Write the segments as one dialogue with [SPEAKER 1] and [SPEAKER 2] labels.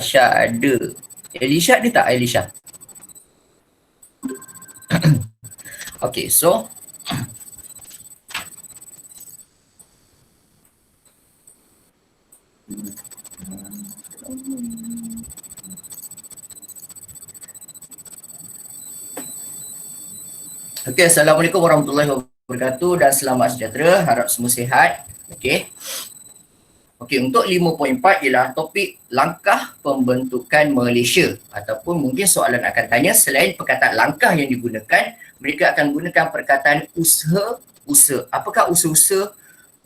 [SPEAKER 1] ada. Elisha ada tak Elisha? Okay, so okay, Assalamualaikum warahmatullahi wabarakatuh dan selamat sejahtera. Harap semua sihat. Okay. Okey, untuk 5.4 ialah topik langkah pembentukan Malaysia ataupun mungkin soalan akan tanya selain perkataan langkah yang digunakan, mereka akan gunakan perkataan usaha. Apakah usaha-usaha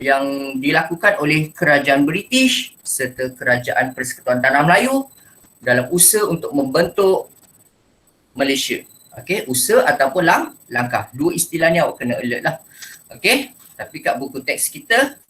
[SPEAKER 1] yang dilakukan oleh kerajaan British serta kerajaan Persekutuan Tanah Melayu dalam usaha untuk membentuk Malaysia? Okey, usaha ataupun langkah. Dua istilah ni awak kena alert lah. Okey, tapi kat buku teks kita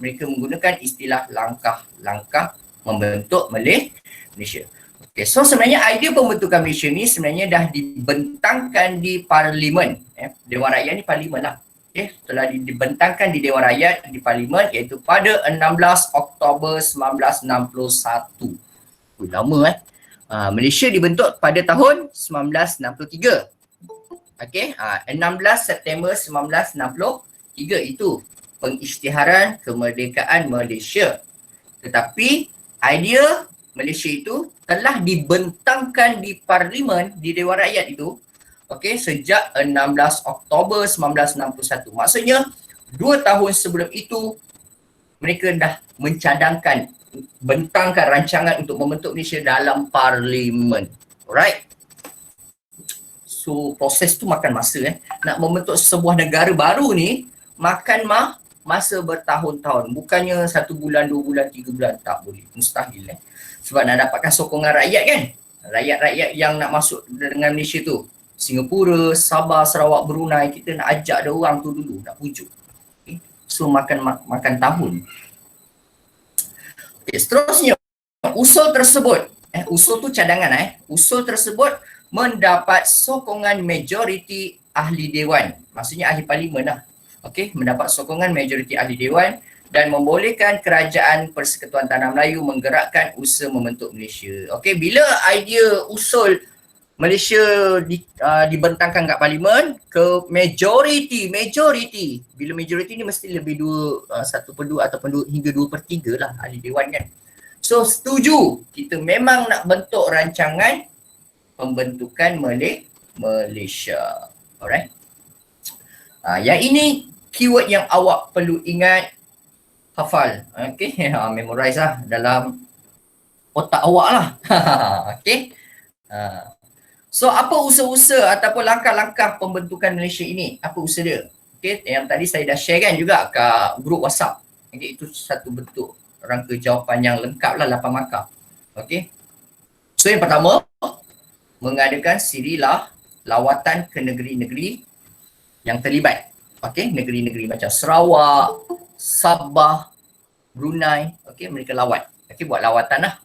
[SPEAKER 1] mereka menggunakan istilah langkah-langkah membentuk Malaysia. Okay, so sebenarnya idea pembentukan Malaysia ni sebenarnya dah dibentangkan di Parlimen. Dewan Rakyat ni Parlimen lah. Okay, telah dibentangkan di Dewan Rakyat di Parlimen iaitu pada 16 Oktober 1961. Lama Malaysia dibentuk pada tahun 1963. Okay, 16 September 1963 itu pengisytiharan kemerdekaan Malaysia. Tetapi idea Malaysia itu telah dibentangkan di Parlimen, di Dewan Rakyat itu, okey, sejak 16 Oktober 1961. Maksudnya 2 tahun sebelum itu mereka dah mencadangkan, bentangkan rancangan untuk membentuk Malaysia dalam Parlimen. Alright. So proses tu makan masa. Nak membentuk sebuah negara baru ni makan masa bertahun-tahun. Bukannya 1 bulan, 2 bulan, 3 bulan. Tak boleh. Mustahil. Sebab nak dapatkan sokongan rakyat kan. Rakyat-rakyat yang nak masuk dengan Malaysia tu. Singapura, Sabah, Sarawak, Brunei. Kita nak ajak dia orang tu dulu. Nak pujuk. Okay. So makan tahun. Okay, seterusnya. Usul tersebut. Usul tu cadangan. Usul tersebut mendapat sokongan majoriti ahli dewan. Maksudnya ahli parlimen lah. Okey, mendapat sokongan majoriti ahli dewan dan membolehkan kerajaan Persekutuan Tanah Melayu menggerakkan usaha membentuk Malaysia. Okey, bila idea usul Malaysia dibentangkan kat parlimen ke majoriti. Bila majoriti ni mesti lebih 1/2 ataupun hingga 2/3 lah ahli dewan kan. So setuju, kita memang nak bentuk rancangan pembentukan Malaysia. Alright. Yang ini keyword yang awak perlu ingat, hafal. Okay, memorize lah dalam otak awak lah. Okay. So apa usaha-usaha ataupun langkah-langkah pembentukan Malaysia ini? Apa usaha dia? Okay, yang tadi saya dah share kan juga kat grup WhatsApp. Okay, itu satu bentuk rangka jawapan yang lengkap lah, 8 markah. Okay. So yang pertama, mengadakan siri lawatan ke negeri-negeri yang terlibat. Okey, negeri-negeri macam Sarawak, Sabah, Brunei, okey, mereka lawat. Okey, buat lawatan lah.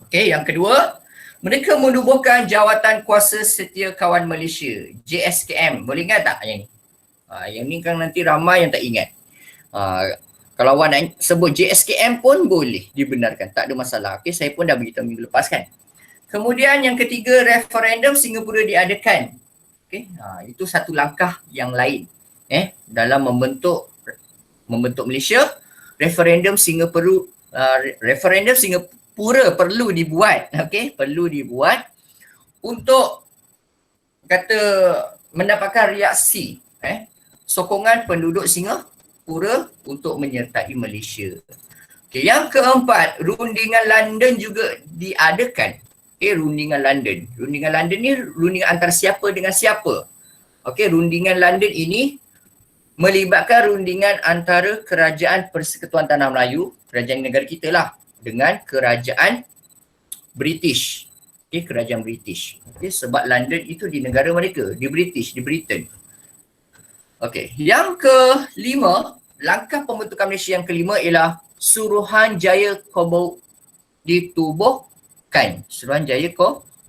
[SPEAKER 1] Okey, yang kedua, mereka menubuhkan Jawatan Kuasa Setia Kawan Malaysia, JSKM. Boleh ingat tak yang ni? Yang ni kan nanti ramai yang tak ingat. Kalau awak nak sebut JSKM pun boleh dibenarkan, tak ada masalah. Okey, saya pun dah beritahu minggu lepas kan. Kemudian yang ketiga, referendum Singapura diadakan. Okay, itu satu langkah yang lain dalam membentuk Malaysia. Referendum Singapura perlu dibuat, okay, perlu dibuat untuk kata mendapatkan reaksi sokongan penduduk Singapura untuk menyertai Malaysia. Okay, yang keempat, rundingan London juga diadakan. Rundingan London. Rundingan London ni rundingan antara siapa dengan siapa? Okey, rundingan London ini melibatkan rundingan antara kerajaan Persekutuan Tanah Melayu, kerajaan negara kita lah, dengan kerajaan British. Okey, kerajaan British. Okey, sebab London itu di negara mereka, di British, di Britain. Okey, yang kelima, langkah pembentukan Malaysia yang kelima ialah Suruhanjaya Kobok ditubuhkan. Suruhanjaya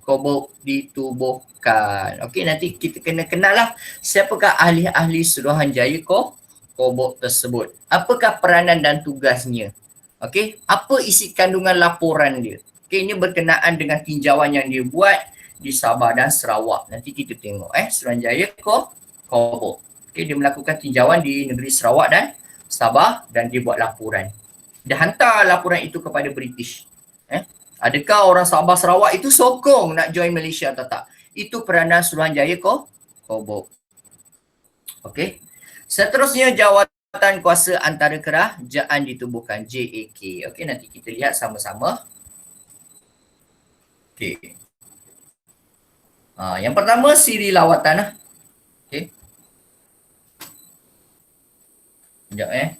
[SPEAKER 1] Kobok ditubuhkan. Okey, nanti kita kena kenal lah siapakah ahli-ahli Suruhanjaya Kobok tersebut. Apakah peranan dan tugasnya? Okey, apa isi kandungan laporan dia? Okey, ini berkenaan dengan tinjauan yang dia buat di Sabah dan Sarawak. Nanti kita tengok Suruhanjaya Kobok. Okey, dia melakukan tinjauan di negeri Sarawak dan Sabah dan dia buat laporan. Dia hantar laporan itu kepada British. Adakah orang Sabah Sarawak itu sokong nak join Malaysia atau tak? Itu peranan Suruhanjaya Kobok. Okey. Seterusnya jawatan kuasa antara kerajaan ditubuhkan, JAK. Okey, nanti kita lihat sama-sama. Okey. Yang pertama siri lawatan. Okey. Sekejap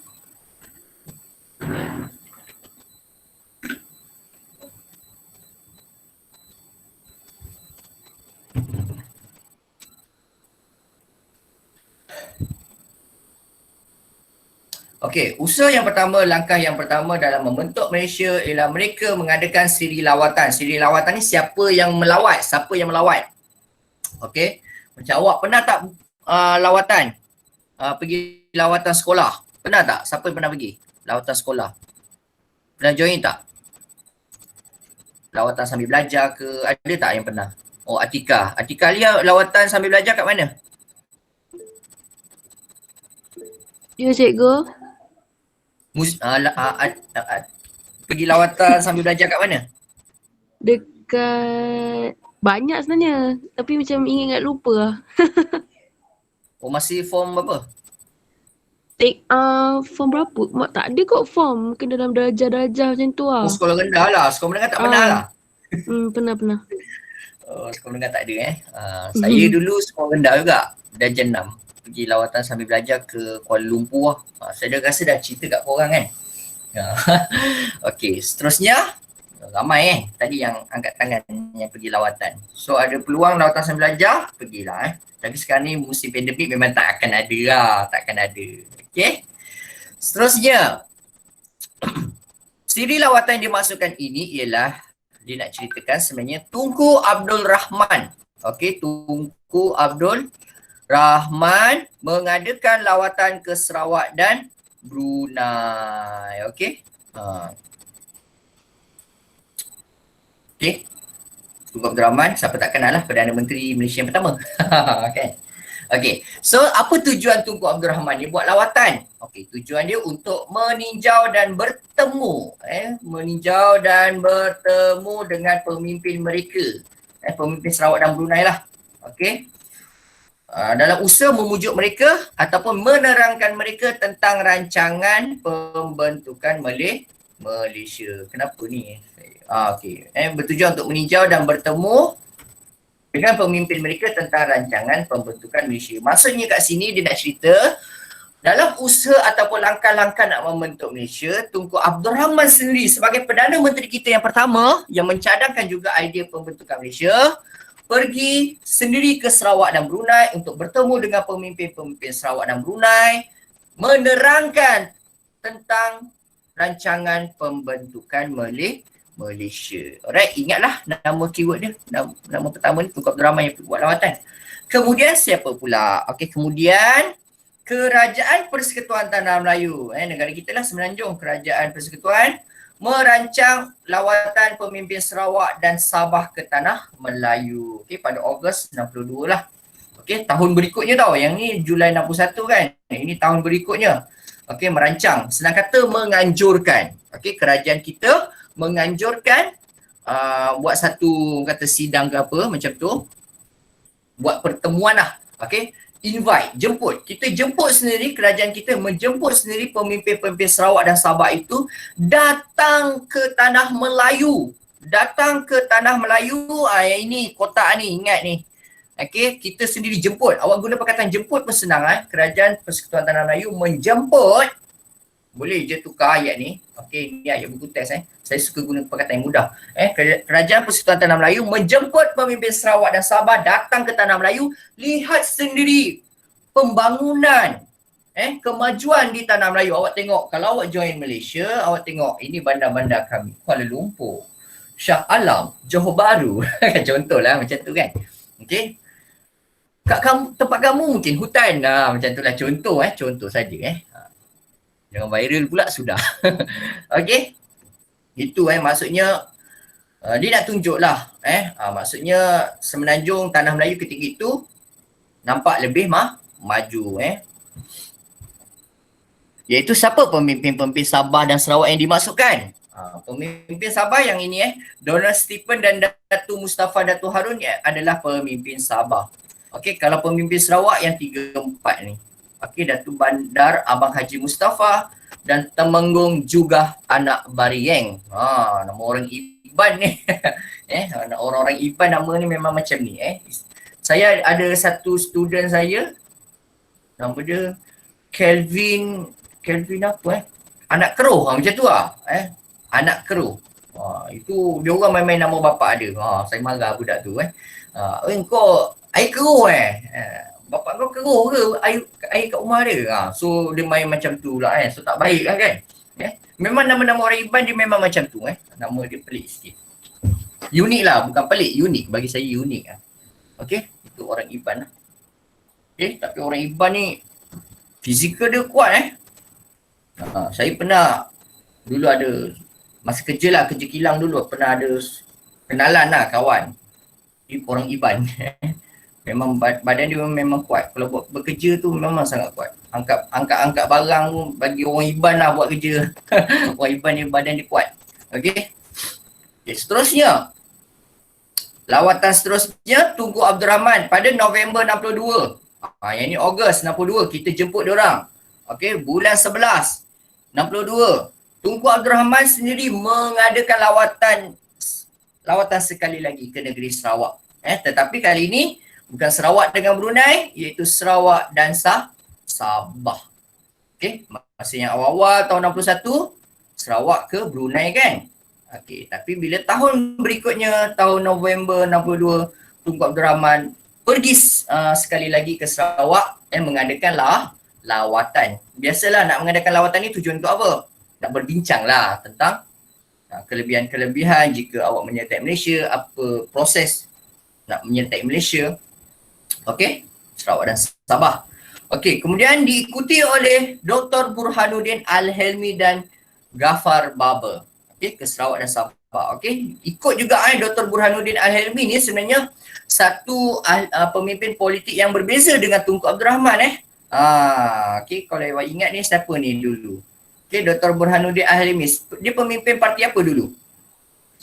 [SPEAKER 1] Okey, usaha yang pertama, langkah yang pertama dalam membentuk Malaysia ialah mereka mengadakan siri lawatan. Siri lawatan ni siapa yang melawat, siapa yang melawat. Okey, macam awak pernah tak lawatan? Pergi lawatan sekolah. Pernah tak? Siapa yang pernah pergi lawatan sekolah? Pernah join tak? Lawatan sambil belajar ke? Ada tak yang pernah? Oh, Atika. Atika Alia lawatan sambil belajar kat mana?
[SPEAKER 2] Ya, cikgu.
[SPEAKER 1] Pergi lawatan sambil belajar kat mana?
[SPEAKER 2] Dekat banyak sebenarnya, tapi macam ingat lupa lah.
[SPEAKER 1] Oh, masih form berapa?
[SPEAKER 2] Form berapa? Mak tak ada kot form. Mungkin dalam darjah-darjah macam tu lah.
[SPEAKER 1] Oh, sekolah rendah lah. Sekolah menengah tak pernah lah.
[SPEAKER 2] Pernah.
[SPEAKER 1] Oh, sekolah menengah tak ada Saya dulu sekolah rendah juga. Darjah 6. Pergi lawatan sambil belajar ke Kuala Lumpur lah. Saya dah rasa dah cerita kat korang kan. Okey, seterusnya ramai tadi yang angkat tangan yang pergi lawatan. So ada peluang lawatan sambil belajar, pergilah Tapi sekarang ni musim pandemik memang tak akan ada lah, tak akan ada. Okey. Seterusnya siri lawatan yang dimaksudkan ini ialah dia nak ceritakan sebenarnya Tunku Abdul Rahman. Okey, Tunku Abdul Rahman mengadakan lawatan ke Sarawak dan Brunei. Okey. Okey. Tunku Abdul Rahman, siapa tak kenal lah, Perdana Menteri Malaysia yang pertama. Okay. Okey. So, apa tujuan Tunku Abdul Rahman ni buat lawatan? Okey, tujuan dia untuk meninjau dan bertemu. Meninjau dan bertemu dengan pemimpin mereka. Pemimpin Sarawak dan Brunei lah. Okey. Dalam usaha memujuk mereka ataupun menerangkan mereka tentang rancangan pembentukan Malaysia. Kenapa ni? Okey. Bertujuan untuk meninjau dan bertemu dengan pemimpin mereka tentang rancangan pembentukan Malaysia. Maksudnya kat sini dia nak cerita dalam usaha ataupun langkah-langkah nak membentuk Malaysia, Tunku Abdul Rahman sendiri sebagai Perdana Menteri kita yang pertama yang mencadangkan juga idea pembentukan Malaysia, pergi sendiri ke Sarawak dan Brunei untuk bertemu dengan pemimpin-pemimpin Sarawak dan Brunei, menerangkan tentang rancangan pembentukan Malaysia. Alright, ingatlah nama keyword dia. Nama pertama ni Tunku Abdul Rahman yang buat lawatan. Kemudian siapa pula? Okey, kemudian Kerajaan Persekutuan Tanah Melayu. Negara kita lah Semenanjung. Kerajaan Persekutuan merancang lawatan pemimpin Sarawak dan Sabah ke Tanah Melayu. Okey, pada Ogos 62 lah. Okey, tahun berikutnya tau. Yang ni Julai 61 kan. Ini tahun berikutnya. Okey, merancang. Senang kata menganjurkan. Okey, kerajaan kita menganjurkan buat satu kata sidang ke apa macam tu. Buat pertemuan lah. Okey, invite, jemput. Kita jemput sendiri, kerajaan kita menjemput sendiri pemimpin-pemimpin Sarawak dan Sabah itu datang ke Tanah Melayu. Datang ke Tanah Melayu, yang ini kotak ni, ingat ni. Okey, kita sendiri jemput. Awak guna perkataan jemput pun senang. Kerajaan Persekutuan Tanah Melayu menjemput. Boleh je tukar ayat ni. Okey, ni ayat buku test. Saya suka guna perkataan yang mudah. Kerajaan Persekutuan Tanah Melayu menjemput pemimpin Sarawak dan Sabah datang ke Tanah Melayu, lihat sendiri pembangunan, kemajuan di Tanah Melayu. Awak tengok, kalau awak join Malaysia, awak tengok ini bandar-bandar kami. Kuala Lumpur, Shah Alam, Johor Bahru. Contohlah macam tu kan. Okey. Kat tempat kamu mungkin hutan. Macam tu lah contoh. Contoh saja. Jangan viral pula sudah. Okey. Itu maksudnya Dia nak tunjuk lah maksudnya Semenanjung Tanah Melayu ketika itu nampak lebih maju iaitu siapa pemimpin-pemimpin Sabah dan Sarawak yang dimasukkan? Pemimpin Sabah yang ini Donald Stephen dan Datuk Mustafa Datuk Harun adalah pemimpin Sabah. Okey, kalau pemimpin Sarawak yang 3-4 ni. Okey, Datuk Bandar Abang Haji Mustafa dan Temenggung juga anak Barieng. Nama orang Iban ni. Orang-orang Iban nama ni memang macam ni Saya ada satu student saya, nama dia Kelvin apa anak keruh macam tu anak keruh. Itu dia orang main-main nama bapak dia. Saya marah budak tu kau air keruh bapak kau keruh ke air kat rumah dia. So dia main macam tu lah so tak baik lah kan. Memang nama-nama orang Iban dia memang macam tu nama dia pelik sikit. Unik lah, bukan pelik, unik. Bagi saya unik okey, itu orang Iban lah. Okey, tapi orang Iban ni fizikal dia kuat saya pernah dulu ada masa kerja lah, kerja kilang dulu pernah ada kenalan lah kawan orang Iban. Memang badan dia memang kuat. Kalau buat bekerja tu memang sangat kuat. Angkat barang tu bagi orang Iban lah buat kerja. Orang Iban ni badan dia kuat. Okey. Seterusnya. Lawatan seterusnya Tunku Abdul Rahman pada November 62. Yang ni Ogos 62 kita jemput diorang. Okey, bulan 11 62. Tunku Abdul Rahman sendiri mengadakan lawatan sekali lagi ke negeri Sarawak. Tetapi kali ini bukan Sarawak dengan Brunei, iaitu Sarawak dan Sabah. Okey, masa yang awal-awal tahun 61 Sarawak ke Brunei kan. Okey, tapi bila tahun berikutnya tahun November 62 Tunku Abdul Rahman pergi sekali lagi ke Sarawak dan mengadakan lawatan. Biasalah nak mengadakan lawatan ni tujuan untuk apa? Nak berbincang lah tentang kelebihan-kelebihan jika awak menyertai Malaysia, apa proses nak menyertai Malaysia. Okey, Sarawak dan Sabah. Okey, kemudian diikuti oleh Dr. Burhanuddin Al-Helmi dan Ghaffar Baber. Okey, ke Sarawak dan Sabah. Okey, ikut juga Dr. Burhanuddin Al-Helmi ni sebenarnya satu pemimpin politik yang berbeza dengan Tunku Abdul Rahman okey, kalau awak ingat ni siapa ni dulu? Okey, Dr. Burhanuddin Al-Helmi, dia pemimpin parti apa dulu?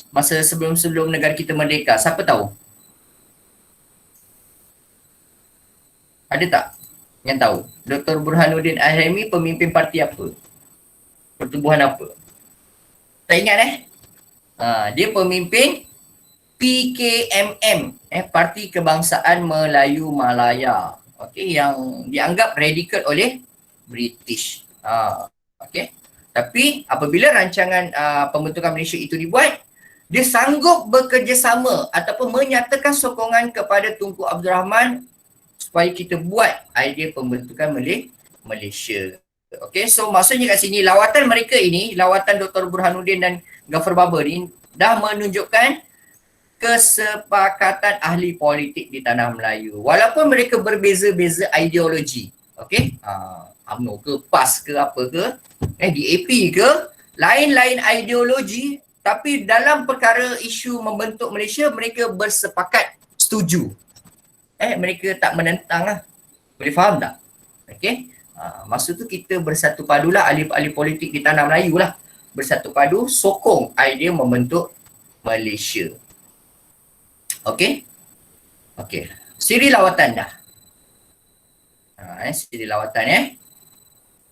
[SPEAKER 1] Masa sebelum negara kita merdeka, siapa tahu? Ada tak yang tahu? Dr. Burhanuddin Al-Helmi pemimpin parti apa? Pertubuhan apa? Tak ingat dia pemimpin PKMM, Parti Kebangsaan Melayu Malaya. Okey, yang dianggap radikal oleh British. Okey. Tapi apabila rancangan pembentukan Malaysia itu dibuat, dia sanggup bekerjasama ataupun menyatakan sokongan kepada Tunku Abdul Rahman supaya kita buat idea pembentukan Malaysia. Okey, so maksudnya kat sini lawatan mereka ini, lawatan Dr. Burhanuddin dan Ghaffar Baber ni dah menunjukkan kesepakatan ahli politik di tanah Melayu. Walaupun mereka berbeza-beza ideologi. Okey, UMNO ke, PAS ke, apa ke, DAP ke, lain-lain ideologi, tapi dalam perkara isu membentuk Malaysia, mereka bersepakat setuju. Mereka tak menentang lah. Boleh faham tak? Okey. Masa tu kita bersatu padulah, ahli-ahli politik di tanah Melayu lah, bersatu padu sokong idea membentuk Malaysia. Okey. Okey. Siri lawatan dah. Siri lawatan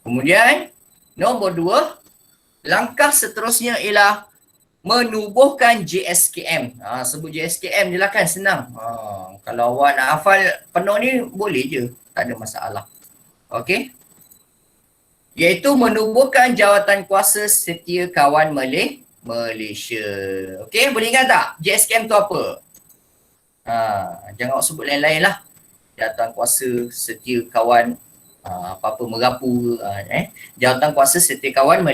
[SPEAKER 1] Kemudian nombor 2, langkah seterusnya ialah menubuhkan JSKM. Sebut JSKM je lah kan, senang. Kalau awak nak hafal penuh ni boleh je, tak ada masalah. Okey. Iaitu menubuhkan Jawatan Kuasa Setia Kawan Malaysia. Okey, boleh ingat tak JSKM tu apa? Jangan awak sebut lain-lain lah. Jawatan Kuasa Setia Kawan apa-apa merapu Jawatan Kuasa Setia Kawan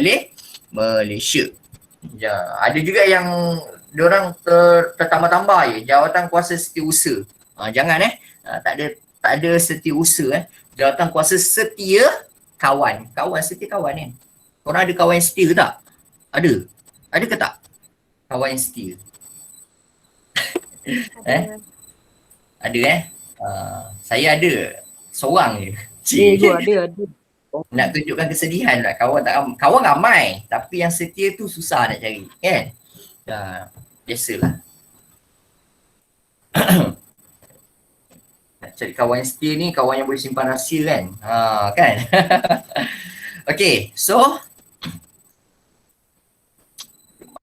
[SPEAKER 1] Malaysia. Ada juga yang diorang tertambah-tambah je, Jawatan Kuasa Setiausaha. Jangan tak ada setiausaha Jawatan Kuasa Setia Kawan. Kawan setia kawan Korang ada kawan yang setia tak? Ada ke tak? Kawan yang setia.
[SPEAKER 2] Ada.
[SPEAKER 1] Ada saya ada. Seorang je. Cik.
[SPEAKER 2] Gua ada.
[SPEAKER 1] Nak tunjukkan kesedihan lah. Kawan ramai. Tapi yang setia tu susah nak cari. Kan? Biasalah. Nak cari kawan yang setia ni, kawan yang boleh simpan rahsia kan? Kan? Okay, so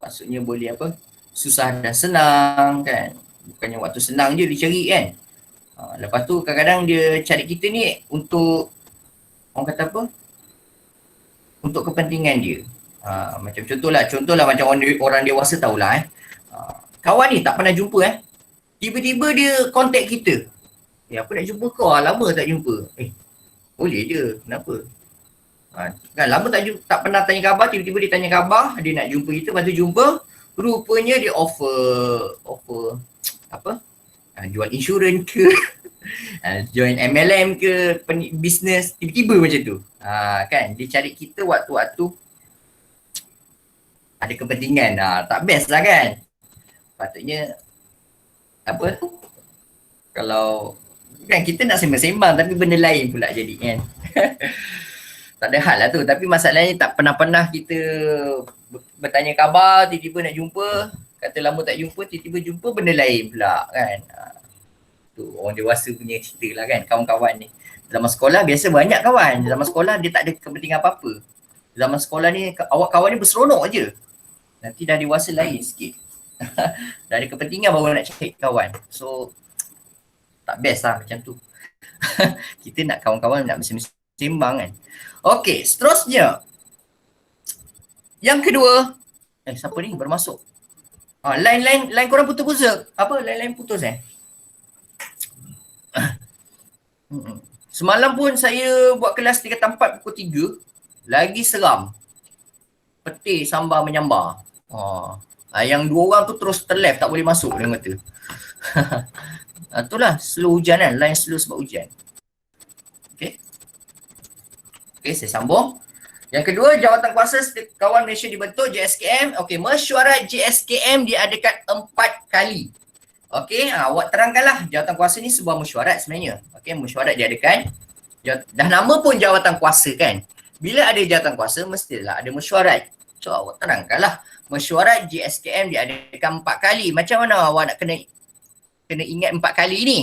[SPEAKER 1] maksudnya boleh apa? Susah dan senang kan? Bukannya waktu senang je dicari kan? Lepas tu kadang-kadang dia cari kita ni untuk orang kata apa? Untuk kepentingan dia. Macam contohlah macam orang dewasa tahulah kawan ni tak pernah jumpa tiba-tiba dia contact kita. Aku nak jumpa kau, lama tak jumpa. Boleh je, kenapa? Kan lama tak pernah tanya khabar, tiba-tiba dia tanya khabar, dia nak jumpa kita, lepas tu jumpa, rupanya dia offer apa? Jual insurans ke, join MLM ke, bisnes, tiba-tiba macam tu. Kan dia cari kita waktu-waktu ada kepentingan. Tak best lah kan? Patutnya apa? Kalau kan kita nak sembang-sembang tapi benda lain pula jadi kan. Tak ada hal lah tu, tapi masalahnya tak pernah-pernah kita bertanya khabar, tiba-tiba nak jumpa, kata lama tak jumpa, tiba-tiba jumpa benda lain pula kan. Tu orang dewasa punya cerita lah kan, kawan-kawan ni. Zaman sekolah biasa banyak kawan, zaman sekolah dia tak ada kepentingan apa-apa. Zaman sekolah ni awak kawan ni berseronok je. Nanti dah dewasa lain sikit. Dah ada kepentingan baru nak cari kawan. So tak best lah macam tu. Kita nak kawan-kawan nak sembang kan. Okey, seterusnya. Yang kedua, siapa ni bermasuk? Line korang putus-putus. Apa? Line putus Semalam pun saya buat kelas tingkatan 4 pukul 3. Lagi seram. Petir sambar menyambar. Yang dua orang tu terus terleft, tak boleh masuk dengan mata. Itulah slow hujan kan, line slow sebab hujan. Okay, saya sambung. Yang kedua, jawatan kuasa kawan Malaysia dibentuk JSKM. Okay, mesyuarat JSKM diadakan 4 kali. Okay, awak terangkanlah jawatan kuasa ni sebuah mesyuarat sebenarnya. Okay, mesyuarat diadakan. Dah nama pun jawatan kuasa kan. Bila ada jawatan kuasa, mestilah ada mesyuarat. So, awak terangkanlah. Mesyuarat JSKM diadakan 4 kali. Macam mana awak nak kena ingat 4 kali ni?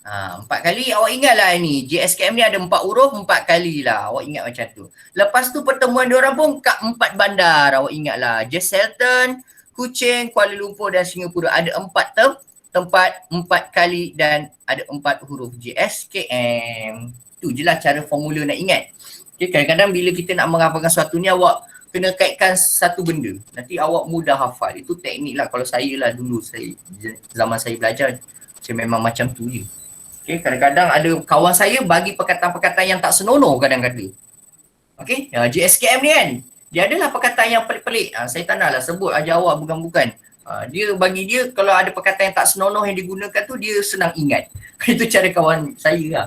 [SPEAKER 1] 4 kali awak ingatlah ni. JSKM ni ada 4 huruf, 4 kali lah. Awak ingat macam tu. Lepas tu pertemuan diorang pun kat 4 bandar. Awak ingatlah. Jesselton, Kuching, Kuala Lumpur dan Singapura. Ada 4 tempat, 4 kali dan ada 4 huruf JSKM. Tu je lah cara formula nak ingat. Okay, kadang-kadang bila kita nak menghafalkan sesuatu ni, awak kena kaitkan satu benda. Nanti awak mudah hafal. Itu teknik lah. Kalau saya lah dulu, zaman saya belajar, saya memang macam tu je. Okay, kadang-kadang ada kawan saya bagi perkataan-perkataan yang tak senonoh kadang-kadang. Okay, JSKM ni kan, dia adalah perkataan yang pelik-pelik. Saya tak naklah sebut aja awak bukan-bukan. Dia bagi dia kalau ada perkataan yang tak senonoh yang digunakan tu, dia senang ingat. Itu cara kawan saya lah.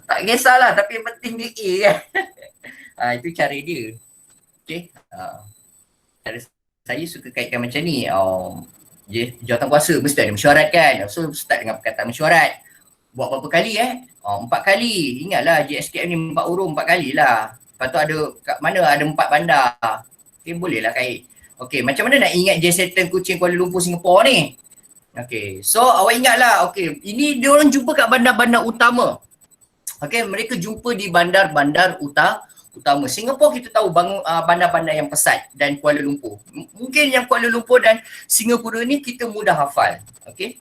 [SPEAKER 1] Tak kisahlah, tapi yang penting dia A kan. Itu cara dia. Okay. Cara saya suka kaitkan macam ni. Jawatan kuasa mesti ada mesyuarat kan. So start dengan perkataan mesyuarat. Buat berapa kali 4 kali. Ingatlah JSKM ni 4 huruf 4 kali lah. Lepas tu ada kat mana ada 4 bandar. Okay, boleh lah kait. Okay, macam mana nak ingat Jesselton, Kuching, Kuala Lumpur, Singapura ni? Okay, so awak ingatlah. Okay, ini dia orang jumpa kat bandar-bandar utama. Okay, mereka jumpa di bandar-bandar utama. Singapura kita tahu bandar-bandar yang pesat dan Kuala Lumpur. Mungkin yang Kuala Lumpur dan Singapura ni kita mudah hafal. Okay,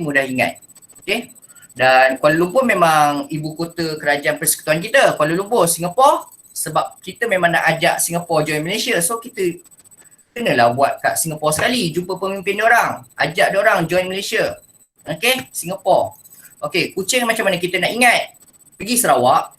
[SPEAKER 1] mudah ingat. Okay. Dan Kuala Lumpur memang ibu kota kerajaan persekutuan kita, Kuala Lumpur. Singapura, sebab kita memang nak ajak Singapura join Malaysia. So kita kenalah buat kat Singapura sekali, jumpa pemimpin diorang, ajak diorang join Malaysia. Okay, Singapura. Okay, Kuching macam mana kita nak ingat? Pergi Sarawak,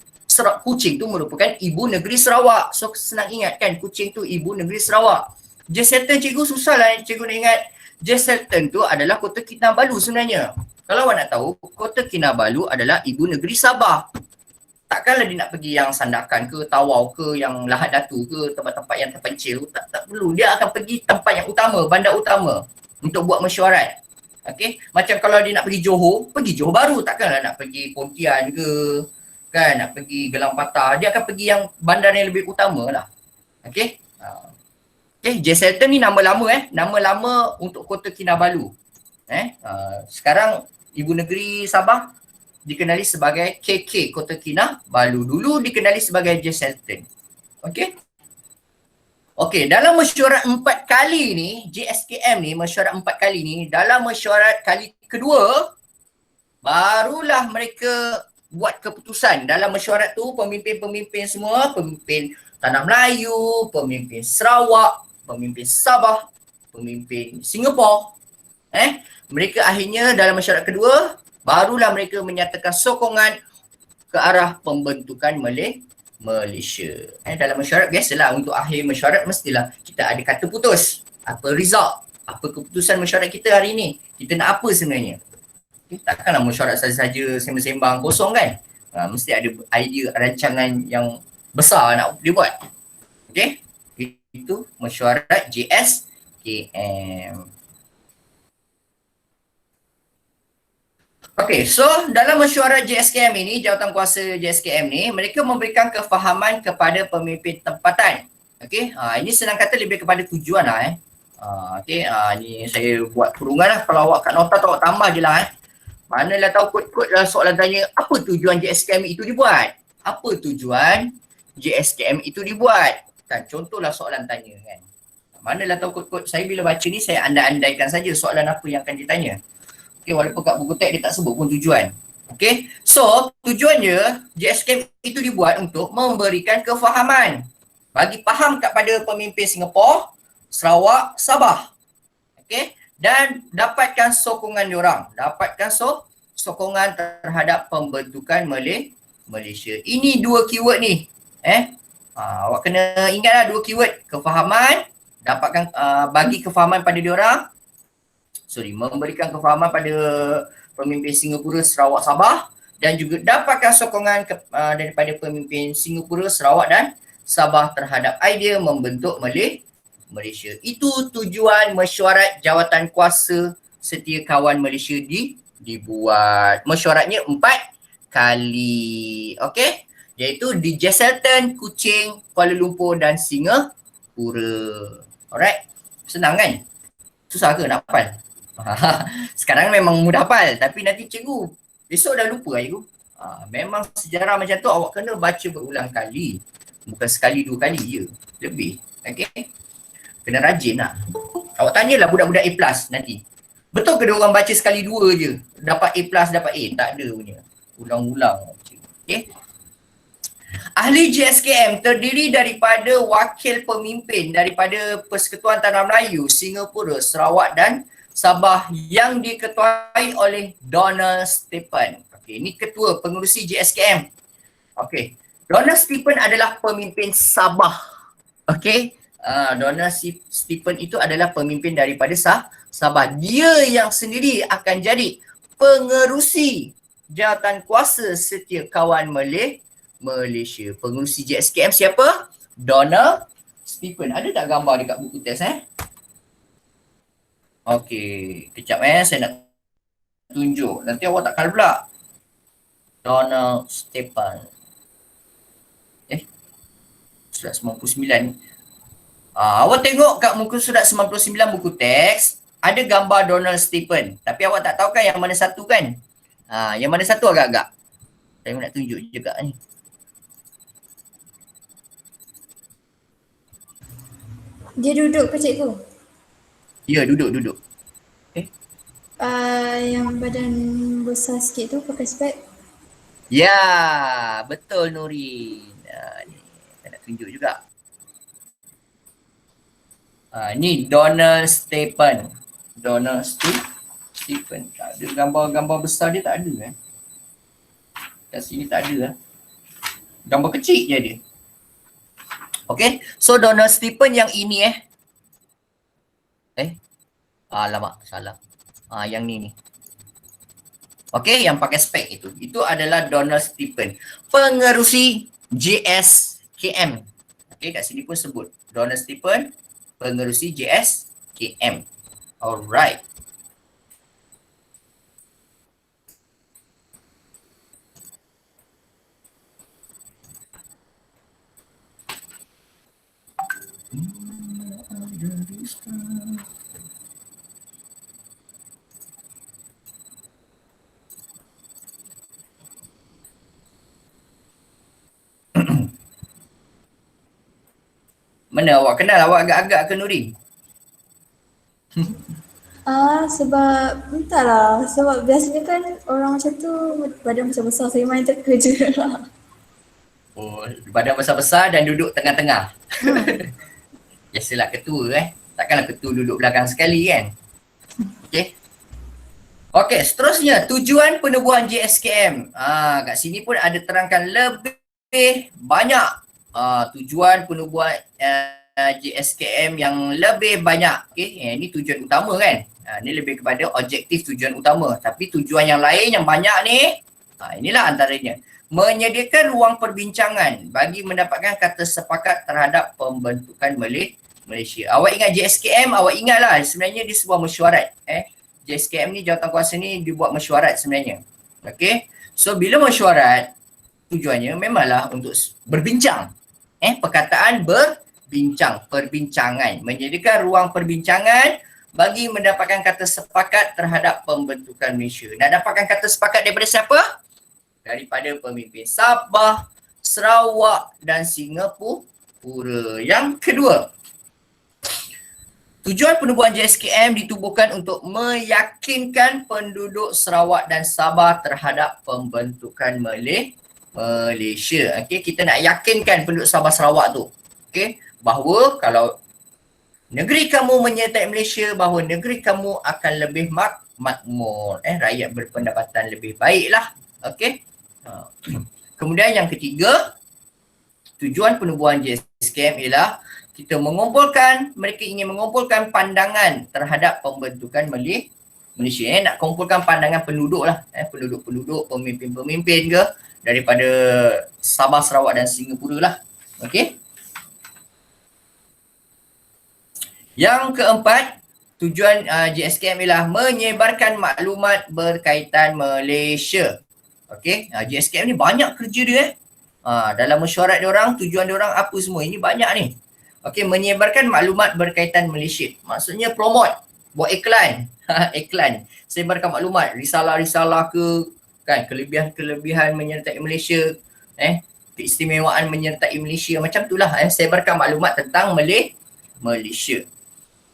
[SPEAKER 1] Kuching tu merupakan ibu negeri Sarawak. So senang ingat kan, Kuching tu ibu negeri Sarawak. Jesselton cikgu susah lah cikgu nak ingat. Jesselton tu adalah Kota Kinabalu sebenarnya. Kalau awak nak tahu, Kota Kinabalu adalah ibu negeri Sabah. Takkanlah dia nak pergi yang Sandakan ke, Tawau ke, yang Lahad Datu ke, tempat-tempat yang terpencil. Tak perlu. Dia akan pergi tempat yang utama, bandar utama untuk buat mesyuarat. Okey, macam kalau dia nak pergi Johor baru, takkanlah nak pergi Pontian ke, kan, nak pergi Gelang Patah, dia akan pergi yang bandar yang lebih utama lah. Okey. Okey, J-Selton ni nama lama nama lama untuk Kota Kinabalu. Sekarang ibu negeri Sabah dikenali sebagai KK Kota Kinabalu. Dulu dikenali sebagai J-Selton. Okey. Okey, dalam mesyuarat 4 kali ni, JSKM ni mesyuarat 4 kali ni, dalam mesyuarat kali kedua barulah mereka buat keputusan. Dalam mesyuarat tu pemimpin-pemimpin semua, pemimpin Tanah Melayu, pemimpin Sarawak, pemimpin Sabah, pemimpin Singapura, mereka akhirnya dalam mesyuarat kedua barulah mereka menyatakan sokongan ke arah pembentukan Malaysia. Dalam mesyuarat biasalah, untuk akhir mesyuarat mestilah kita ada kata putus. Apa result? Apa keputusan mesyuarat kita hari ni? Kita nak apa sebenarnya? Takkanlah mesyuarat saja-saja sembang-sembang kosong kan? Mesti ada idea, rancangan yang besar nak dibuat. Okey? Itu mesyuarat JSKM. Okey, so dalam mesyuarat JSKM ini, Jawatankuasa JSKM ni, mereka memberikan kefahaman kepada pemimpin tempatan. Okey, ini senang kata lebih kepada tujuan lah okey, ni saya buat kurungan lah. Kalau awak kat nota tu awak tambah je lah Manalah tahu kod-kod lah soalan tanya, apa tujuan JSKM itu dibuat? Apa tujuan JSKM itu dibuat? Kan contohlah soalan tanya kan. Manalah tahu kod-kod, saya bila baca ni saya andai-andaikan saja soalan apa yang akan ditanya. Okay, walaupun kat buku teks dia tak sebut pun tujuan. Okay, so tujuannya JSKM itu dibuat untuk memberikan kefahaman, bagi faham kepada pemimpin Singapura, Sarawak, Sabah. Okay, dan dapatkan sokongan diorang, dapatkan sokongan terhadap pembentukan Malaysia. Ini dua keyword ni. Awak kena ingatlah dua keyword, kefahaman, dapatkan bagi kefahaman pada diorang. Memberikan kefahaman pada pemimpin Singapura, Sarawak, Sabah, dan juga dapatkan sokongan daripada pemimpin Singapura, Sarawak dan Sabah terhadap idea membentuk Malaysia. Itu tujuan mesyuarat Jawatankuasa Setiakawan Malaysia dibuat. Mesyuaratnya 4 kali. Okey? Iaitu di J-Selton, Kuching, Kuala Lumpur dan Singapura. Alright? Senang kan? Susah ke nak hafal? Sekarang memang mudah hafal, tapi nanti cikgu besok dah lupa cikgu. Memang sejarah macam tu awak kena baca berulang kali. Bukan sekali dua kali je, lebih. Okey. Kena rajin lah. Awak tanyalah budak-budak A+ nanti. Betul ke dia orang baca sekali dua je dapat A+, dapat A? Tak ada punya. Ulang-ulang. Okey. Ahli JSKM terdiri daripada wakil pemimpin daripada Persekutuan Tanah Melayu, Singapura, Sarawak dan Sabah yang diketuai oleh Donald Stephen. Okey, ini ketua pengerusi JSKM. Okey, Donald Stephen adalah pemimpin Sabah. Okey, Donald Stephen itu adalah pemimpin daripada Sabah. Dia yang sendiri akan jadi pengerusi Jawatankuasa Setiakawan Malaysia. Pengerusi JSKM siapa? Donald Stephen. Ada tak gambar dekat buku teks Okey, kejap saya nak tunjuk. Nanti awak tak kalah pula. Donald Stephen. Surat 99. Awak tengok kat muka surat 99 buku teks, ada gambar Donald Stephen. Tapi awak tak tahu kan yang mana satu kan? Yang mana satu agak-agak. Saya nak tunjuk juga ni.
[SPEAKER 3] Dia duduk ke cikgu?
[SPEAKER 1] Ya, duduk.
[SPEAKER 3] Yang badan besar sikit tu pakai spek?
[SPEAKER 1] Ya, betul Nurin. Ni, saya nak tunjuk juga. Ni Donald Stephen. Donald Stephen. Tak ada gambar-gambar besar dia, tak ada kat sini tak ada gambar kecil je dia. Okay, so Donald Stephen yang ini alamak, salah. Yang ni. Okay, yang pakai spek itu. Itu adalah Donald Stephen, pengerusi JSKM. Okay, kat sini pun sebut. Donald Stephen, pengerusi JSKM. Alright. Mana awak kenal? Awak agak-agak ke Nuri?
[SPEAKER 3] Sebab entahlah, sebab biasanya kan orang macam tu badan besar-besar, saya main teka je lah.
[SPEAKER 1] Oh, badan besar-besar dan duduk tengah-tengah. Biasalah ketua Takkanlah ketua duduk belakang sekali kan? Okey. Okey, seterusnya tujuan penubuhan JSKM. Kat sini pun ada terangkan lebih banyak tujuan penubuhan JSKM yang lebih banyak. Okey, ini tujuan utama kan. Ini lebih kepada objektif tujuan utama. Tapi tujuan yang lain yang banyak ni, inilah antaranya. Menyediakan ruang perbincangan bagi mendapatkan kata sepakat terhadap pembentukan Malaysia. Awak ingat JSKM, awak ingatlah sebenarnya dia sebuah mesyuarat. JSKM ni, jawatankuasa ni dibuat mesyuarat sebenarnya. Okey. So bila mesyuarat, tujuannya memanglah untuk berbincang. Perkataan berbincang, perbincangan. Menyediakan ruang perbincangan bagi mendapatkan kata sepakat terhadap pembentukan Malaysia. Nak dapatkan kata sepakat daripada siapa? Daripada pemimpin Sabah, Sarawak dan Singapura. Yang kedua, tujuan penubuhan JSKM ditubuhkan untuk meyakinkan penduduk Sarawak dan Sabah terhadap pembentukan Malaysia. Okey, kita nak yakinkan penduduk Sabah Sarawak tu, okey, bahawa kalau negeri kamu menyertai Malaysia, bahawa negeri kamu akan lebih makmur, rakyat berpendapatan lebih baiklah. Okey. Kemudian yang ketiga, tujuan penubuhan JSKM ialah mereka ingin mengumpulkan pandangan terhadap pembentukan Malaysia. Nak kumpulkan pandangan penduduk lah, penduduk-penduduk, pemimpin-pemimpin ke daripada Sabah, Sarawak dan Singapura lah. Okey. Yang keempat, tujuan JSKM ialah menyebarkan maklumat berkaitan Malaysia. Okey, JSKM ni banyak kerja dia dalam mesyuarat dia orang, tujuan dia orang apa semua. Ini banyak ni. Okey, menyebarkan maklumat berkaitan Malaysia. Maksudnya promote, buat iklan. Iklan, sebarkan maklumat, risalah-risalah ke, kan, kelebihan-kelebihan menyertai Malaysia, keistimewaan menyertai Malaysia, macam itulah, sebarkan maklumat tentang Malaysia.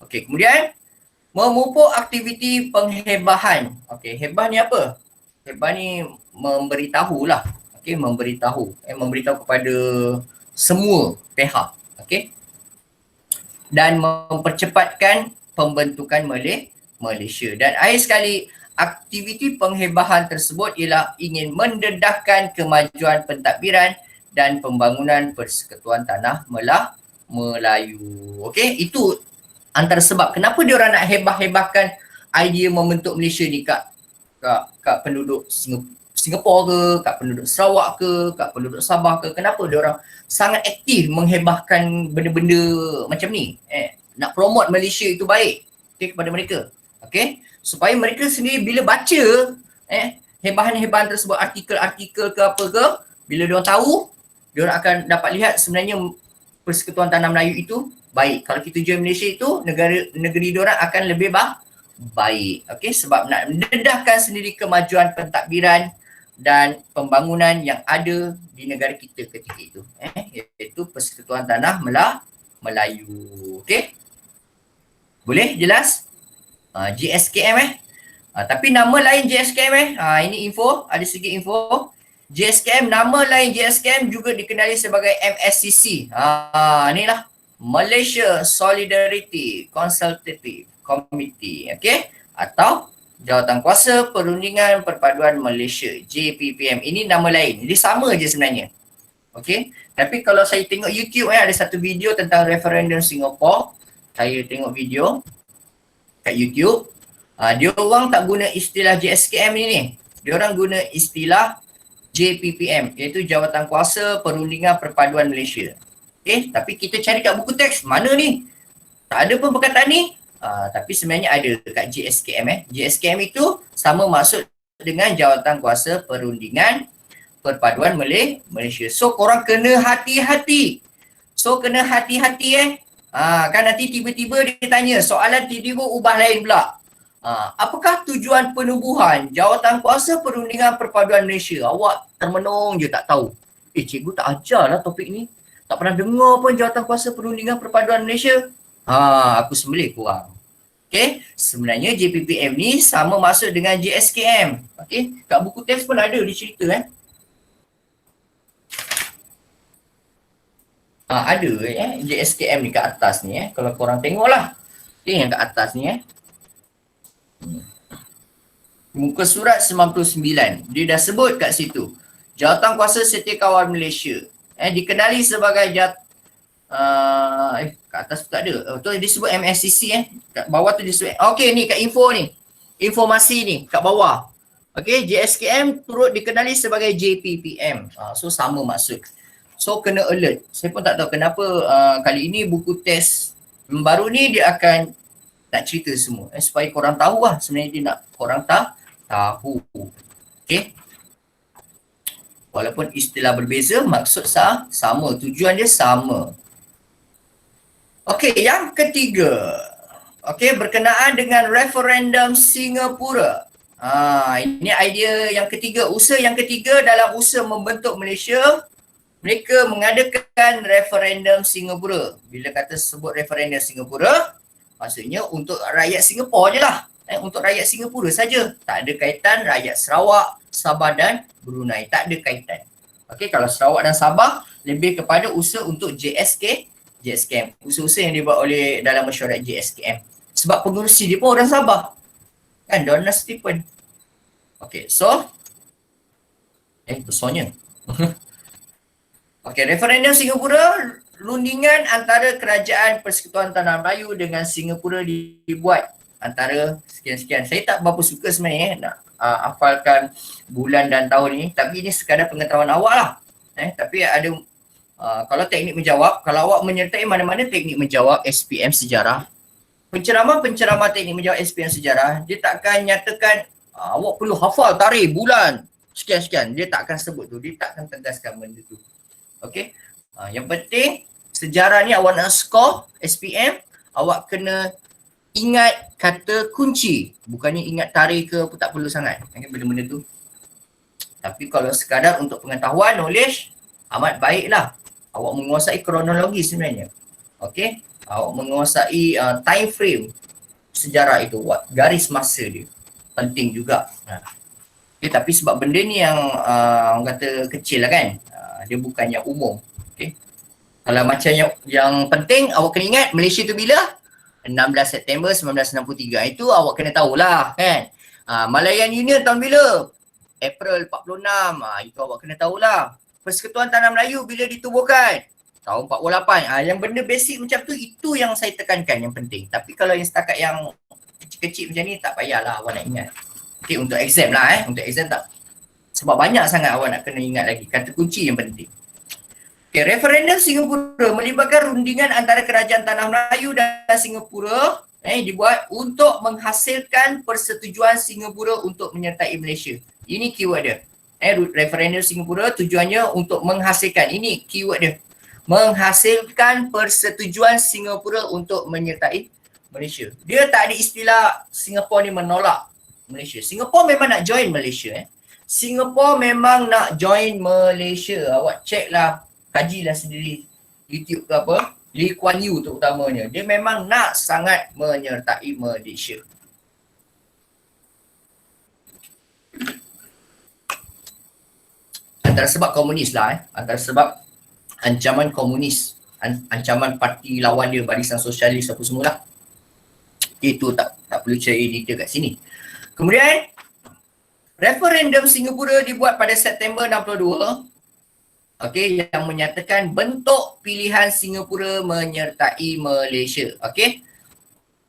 [SPEAKER 1] Okey, kemudian memupuk aktiviti penghebahan. Okey, hebah ni apa? Hebah ni memberitahu lah. Okey, memberitahu kepada semua pihak. Okey. Dan mempercepatkan pembentukan Malaysia. Dan akhir sekali, aktiviti penghebahan tersebut ialah ingin mendedahkan kemajuan pentadbiran dan pembangunan Persekutuan Tanah Melayu. Okey, itu antara sebab kenapa dia orang nak hebah-hebahkan idea membentuk Malaysia ni kat penduduk Singapura ke, kat penduduk Sarawak ke, kat penduduk Sabah ke. Kenapa dia orang sangat aktif menghebahkan benda-benda macam ni? Nak promote Malaysia itu baik, kepada mereka. Okey, supaya mereka sendiri bila baca hebahan-hebahan tersebut, artikel-artikel ke apa ke, bila dia orang tahu, dia orang akan dapat lihat sebenarnya Persekutuan Tanah Melayu itu baik. Kalau kita join Malaysia itu, negeri dia orang akan lebih baik. Okey, sebab nak mendedahkan sendiri kemajuan pentadbiran dan pembangunan yang ada di negara kita ketika itu, iaitu Persekutuan Tanah Melayu. Okey, boleh jelas? JSKM tapi nama lain JSKM ini info, ada sedikit info. JSKM, nama lain JSKM juga dikenali sebagai MSCC. Inilah Malaysia Solidarity Consultative Committee, okey, atau Jawatankuasa Perundingan Perpaduan Malaysia, JPPM. Ini nama lain. Jadi sama je sebenarnya. Okey. Tapi kalau saya tengok YouTube ada satu video tentang referendum Singapura. Saya tengok video kat YouTube. Dia orang tak guna istilah JSKM ni. Dia orang guna istilah JPPM, iaitu Jawatankuasa Perundingan Perpaduan Malaysia. Okey, tapi kita cari kat buku teks, mana ni? Tak ada pun perkataan ni. Tapi sebenarnya ada kat JSKM. JSKM itu sama maksud dengan Jawatankuasa Perundingan Perpaduan Malaysia. So korang kena hati-hati. Kan nanti tiba-tiba dia tanya soalan tiba-tiba ubah lain pula. Apakah tujuan penubuhan Jawatan Kuasa Perundingan Perpaduan Malaysia? Awak termenung je tak tahu. Cikgu tak ajar lah topik ni. Tak pernah dengar pun Jawatan Kuasa Perundingan Perpaduan Malaysia. Aku sembelih kurang. Okay, sebenarnya JPPM ni sama maksud dengan JSKM. Okay, kat buku teks pun ada dia cerita ada JSKM ni kat atas ni kalau korang tengok lah. Okay, yang kat atas ni muka surat 99. Dia dah sebut kat situ. Jawatan Kuasa Setiausaha Malaysia dikenali sebagai kat atas tu tak ada. Tu disebut MSCC Kat bawah tu disebut. Okey ni kat info ni. Informasi ni kat bawah. Okey, JSKM turut dikenali sebagai JPPM. So sama maksud. So kena alert. Saya pun tak tahu kenapa kali ini buku test baru ni dia akan nak cerita semua supaya korang tahu lah sebenarnya dia nak korang tahu. Okey. Walaupun istilah berbeza, maksud sama, tujuan dia sama. Okey, yang ketiga. Okey, berkenaan dengan referendum Singapura. Ini idea yang ketiga. Usaha yang ketiga dalam usaha membentuk Malaysia, mereka mengadakan referendum Singapura. Bila kata sebut referendum Singapura, maksudnya untuk rakyat Singapura je lah. Untuk rakyat Singapura saja. Tak ada kaitan rakyat Sarawak, Sabah dan Brunei. Tak ada kaitan. Okey, kalau Sarawak dan Sabah lebih kepada usaha untuk JSKM. Usaha-usaha yang dibuat oleh dalam mesyuarat JSKM. Sebab pengurusi dia pun orang Sabah. Kan, Donna Stephen. Okay, so. Besarnya. Okay, referendum Singapura, rundingan antara Kerajaan Persekutuan Tanah Melayu dengan Singapura dibuat antara sekian-sekian. Saya tak berapa suka sebenarnya nak hafalkan bulan dan tahun ni. Tapi ini sekadar pengetahuan awak lah. Tapi ada kalau teknik menjawab, kalau awak menyertai mana-mana teknik menjawab SPM sejarah, penceramah teknik menjawab SPM sejarah, dia takkan nyatakan awak perlu hafal tarikh, bulan, sekian-sekian. Dia tak akan sebut tu, dia tak akan tegaskan benda tu. Okey. Yang penting sejarah ni awak nak score SPM, awak kena ingat kata kunci. Bukannya ingat tarikh ke tak perlu sangat. Benda-benda tu. Tapi kalau sekadar untuk pengetahuan, knowledge, amat baiklah. Awak menguasai kronologi sebenarnya. Okey, awak menguasai time frame sejarah itu, garis masa dia. Penting juga. Okay, tapi sebab benda ni yang orang kata kecil lah kan. Dia bukan yang umum. Okey. Kalau macam yang penting awak kena ingat Malaysia tu bila? 16 September 1963. Itu awak kena tahulah kan. Malayan Union tahun bila? April 46. Itu awak kena tahulah. Persekutuan Tanah Melayu bila ditubuhkan? Tahun 48. Yang benda basic macam tu, itu yang saya tekankan yang penting. Tapi kalau yang setakat yang kecil-kecil macam ni, tak payahlah awak nak ingat. Okay, untuk exam lah Untuk exam tak. Sebab banyak sangat awak nak kena ingat lagi. Kata kunci yang penting. Okay, referendum Singapura melibatkan rundingan antara Kerajaan Tanah Melayu dan Singapura dibuat untuk menghasilkan persetujuan Singapura untuk menyertai Malaysia. Ini keyword dia. Referendum Singapura tujuannya untuk menghasilkan. Ini keyword dia. Menghasilkan persetujuan Singapura untuk menyertai Malaysia. Dia tak ada istilah Singapura ni menolak Malaysia. Singapura memang nak join Malaysia. Singapura memang nak join Malaysia. Awak check lah, kajilah sendiri YouTube ke apa. Lee Kuan Yew terutamanya. Dia memang nak sangat menyertai Malaysia. Antara sebab komunis lah antara sebab ancaman komunis, ancaman parti lawan dia, Barisan Sosialis apa semualah. Itu tak perlu cari detail kat sini. Kemudian referendum Singapura dibuat pada September 62. Okey, yang menyatakan bentuk pilihan Singapura menyertai Malaysia. Okey.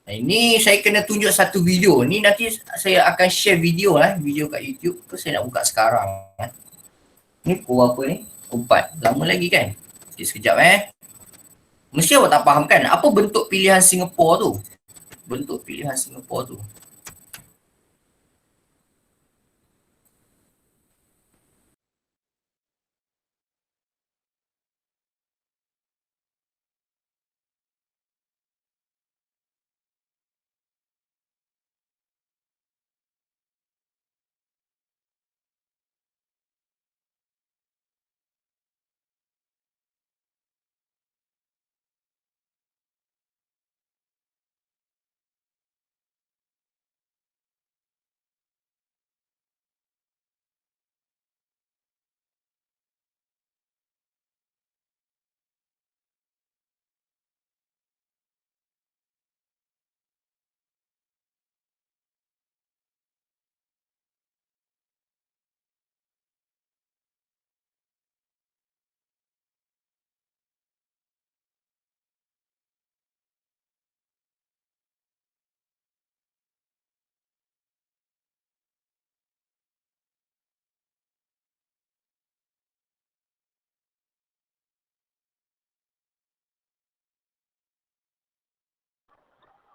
[SPEAKER 1] Ini saya kena tunjuk satu video. Ni nanti saya akan share video video kat YouTube. Saya nak buka sekarang. Ni pukul apa ni? 4. Lama lagi kan? Okay, sekejap Mesti awak tak faham kan? Apa bentuk pilihan Singapura tu? Bentuk pilihan Singapura tu.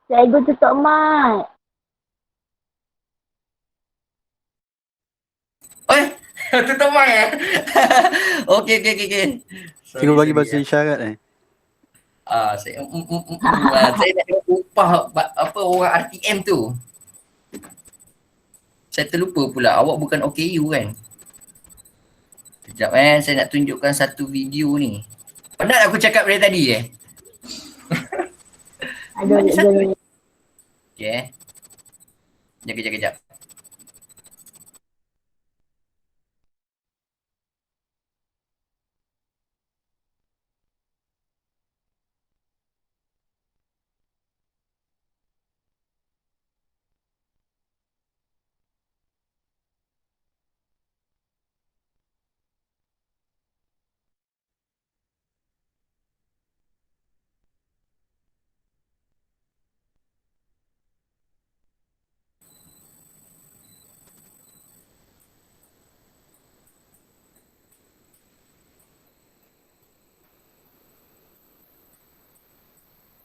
[SPEAKER 4] Cikgu tutup mic.
[SPEAKER 1] Oi, tutup mic eh? Okey.
[SPEAKER 5] Cikgu bagi bahasa
[SPEAKER 1] ya.
[SPEAKER 5] isyarat
[SPEAKER 1] Saya nak tengok upah apa orang RTM tu. Saya terlupa pula, awak bukan OKU kan? Sekejap saya nak tunjukkan satu video ni. Penat aku cakap dari tadi
[SPEAKER 4] Aduh, aduh.
[SPEAKER 1] Okay. Kejap.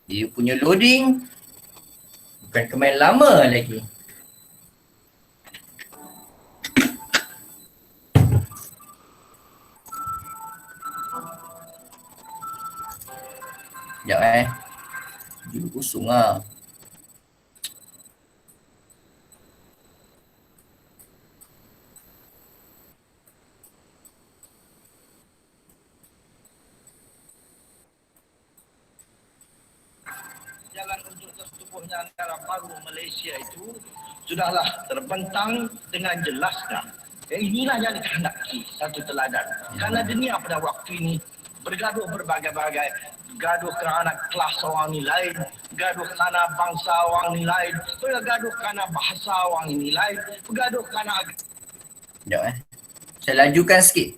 [SPEAKER 1] Dia punya loading bukan kemain lama lagi. Sekejap Julu kosong lah.
[SPEAKER 6] Jalan untuk tertubuhnya antara baru Malaysia itu sudahlah terbentang dengan jelas dah. Inilah yang dikehendaki satu teladan. Kerana dunia pada waktu ini bergaduh berbagai-bagai. Gaduh kerana kelas orang ni lain, gaduh kerana bangsa orang ni lain, bergaduh kerana bahasa orang ini lain, bergaduh kerana...
[SPEAKER 1] Sekejap Saya lajukan sikit.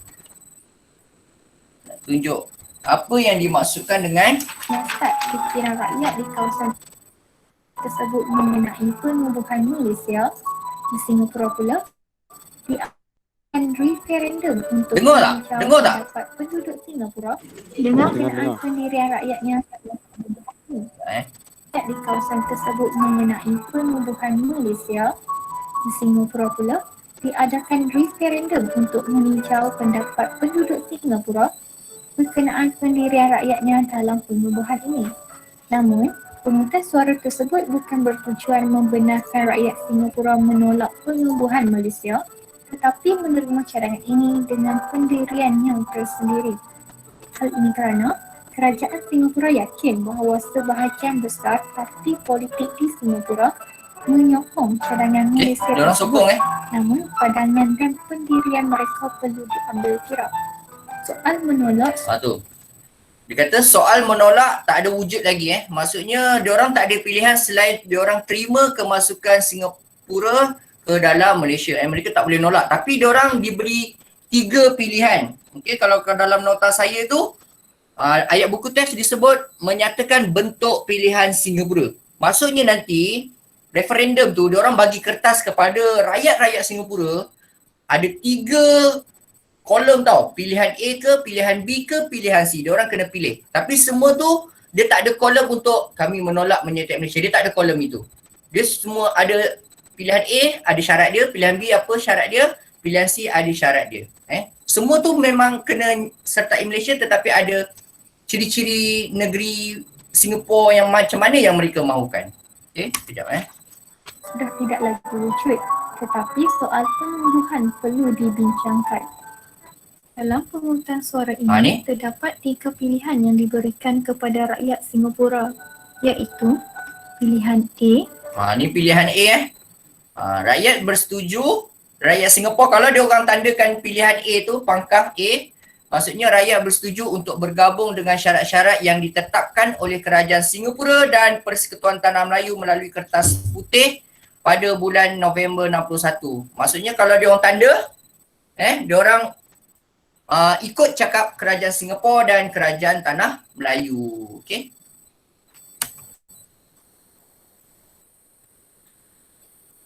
[SPEAKER 1] Nak tunjuk apa yang dimaksudkan dengan
[SPEAKER 3] Nasihat fikiran rakyat di kawasan tersebut mengenai penubuhan Malaysia di Singapura pula diadakan referendum untuk
[SPEAKER 1] Dengar tak?
[SPEAKER 3] pendapat penduduk Singapura dengan
[SPEAKER 5] Dengar.
[SPEAKER 3] kenaan pendirian rakyatnya dalam penubuhan ini.
[SPEAKER 1] eh
[SPEAKER 3] Rakyat di kawasan tersebut mengenai penubuhan Malaysia di Singapura pula diadakan referendum untuk meninjau pendapat penduduk Singapura berkenaan pendirian rakyatnya dalam penubuhan ini. Namun, pemungutan suara tersebut bukan bertujuan membenarkan rakyat Singapura menolak penubuhan Malaysia, tetapi menerima cadangan ini dengan pendirian yang tersendiri. Hal ini kerana kerajaan Singapura yakin bahawa sebahagian besar parti politik di Singapura menyokong cadangan Malaysia
[SPEAKER 1] diorang sokong
[SPEAKER 3] namun pandangan dan pendirian mereka perlu diambil kira. Soal menolak
[SPEAKER 1] tu. Dia kata soal menolak tak ada wujud lagi Maksudnya diorang tak ada pilihan selain diorang terima kemasukan Singapura ke dalam Malaysia. Mereka tak boleh nolak. Tapi diorang diberi 3 pilihan. Okey, kalau ke dalam nota saya tu ayat buku teks disebut menyatakan bentuk pilihan Singapura. Maksudnya nanti referendum tu diorang bagi kertas kepada rakyat-rakyat Singapura, ada 3 kolom tau, pilihan A ke, pilihan B ke, pilihan C. Diorang kena pilih. Tapi semua tu dia tak ada kolom untuk kami menolak menyertai Malaysia. Dia tak ada kolom itu. Dia semua ada pilihan A ada syarat dia, pilihan B apa syarat dia, pilihan C ada syarat dia. Semua tu memang kena sertai Malaysia, tetapi ada ciri-ciri negeri Singapura yang macam mana yang mereka mahukan. Okey, sekejap
[SPEAKER 3] sudah tidak lagi wujud, tetapi soal penunjukan perlu dibincangkan. Dalam pemungutan suara ini, terdapat 3 pilihan yang diberikan kepada rakyat Singapura, iaitu pilihan A.
[SPEAKER 1] Ni pilihan A rakyat bersetuju, rakyat Singapura kalau dia orang tandakan pilihan A tu, pangkah A, maksudnya rakyat bersetuju untuk bergabung dengan syarat-syarat yang ditetapkan oleh kerajaan Singapura dan Persekutuan Tanah Melayu melalui kertas putih pada bulan November 61. Maksudnya kalau dia orang tanda, dia orang ikut cakap kerajaan Singapura dan kerajaan Tanah Melayu. Okey.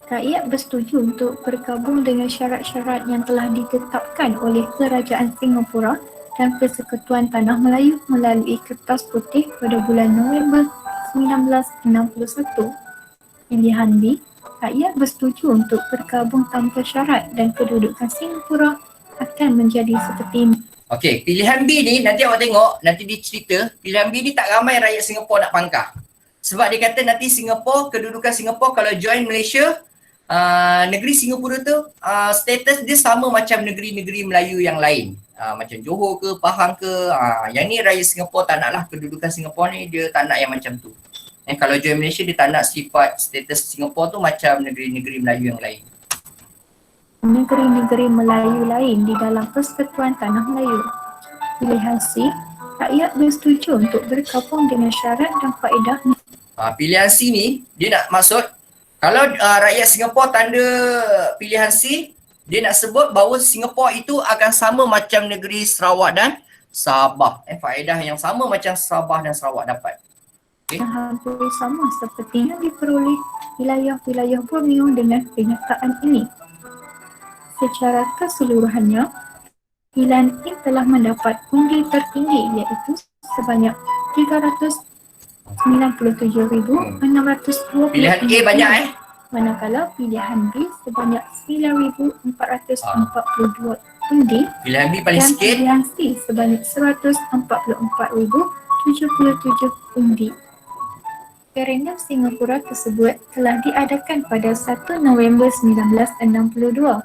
[SPEAKER 3] Rakyat bersetuju untuk bergabung dengan syarat-syarat yang telah ditetapkan oleh kerajaan Singapura dan Persekutuan Tanah Melayu melalui kertas putih pada bulan November 1961. Pilihan B, rakyat bersetuju untuk bergabung tanpa syarat dan kedudukan Singapura akan menjadi seperti ini.
[SPEAKER 1] Okey, pilihan B ni nanti awak tengok, nanti dia cerita, pilihan B ni tak ramai rakyat Singapura nak pangkah. Sebab dia kata nanti Singapura, kedudukan Singapura kalau join Malaysia, negeri Singapura tu status dia sama macam negeri-negeri Melayu yang lain. Macam Johor ke, Pahang ke, yang ni rakyat Singapura tak naklah kedudukan Singapura ni, dia tak nak yang macam tu. Kalau join Malaysia dia tak nak sifat status Singapura tu macam negeri-negeri Melayu yang lain.
[SPEAKER 3] Negeri-negeri Melayu lain di dalam Persekutuan Tanah Melayu. Pilihan C, rakyat bersetuju untuk bergabung dengan syarat dan faedah.
[SPEAKER 1] Pilihan C ni dia nak maksud kalau rakyat Singapura tanda pilihan C, dia nak sebut bahawa Singapura itu akan sama macam negeri Sarawak dan Sabah. Faedah yang sama macam Sabah dan Sarawak dapat. Okay.
[SPEAKER 3] Hampir sama seperti yang diperoleh wilayah-wilayah Borneo dengan kenyataan ini. Secara keseluruhannya, pilihan ini telah mendapat undi tertinggi iaitu sebanyak 397,620.
[SPEAKER 1] Pilihan A banyak
[SPEAKER 3] Manakala pilihan B sebanyak 9,442 undi.
[SPEAKER 1] Pilihan B paling
[SPEAKER 3] dan
[SPEAKER 1] sikit.
[SPEAKER 3] Pilihan C sebanyak 144,077 undi. Referendum Singapura tersebut telah diadakan pada 1 November 1962.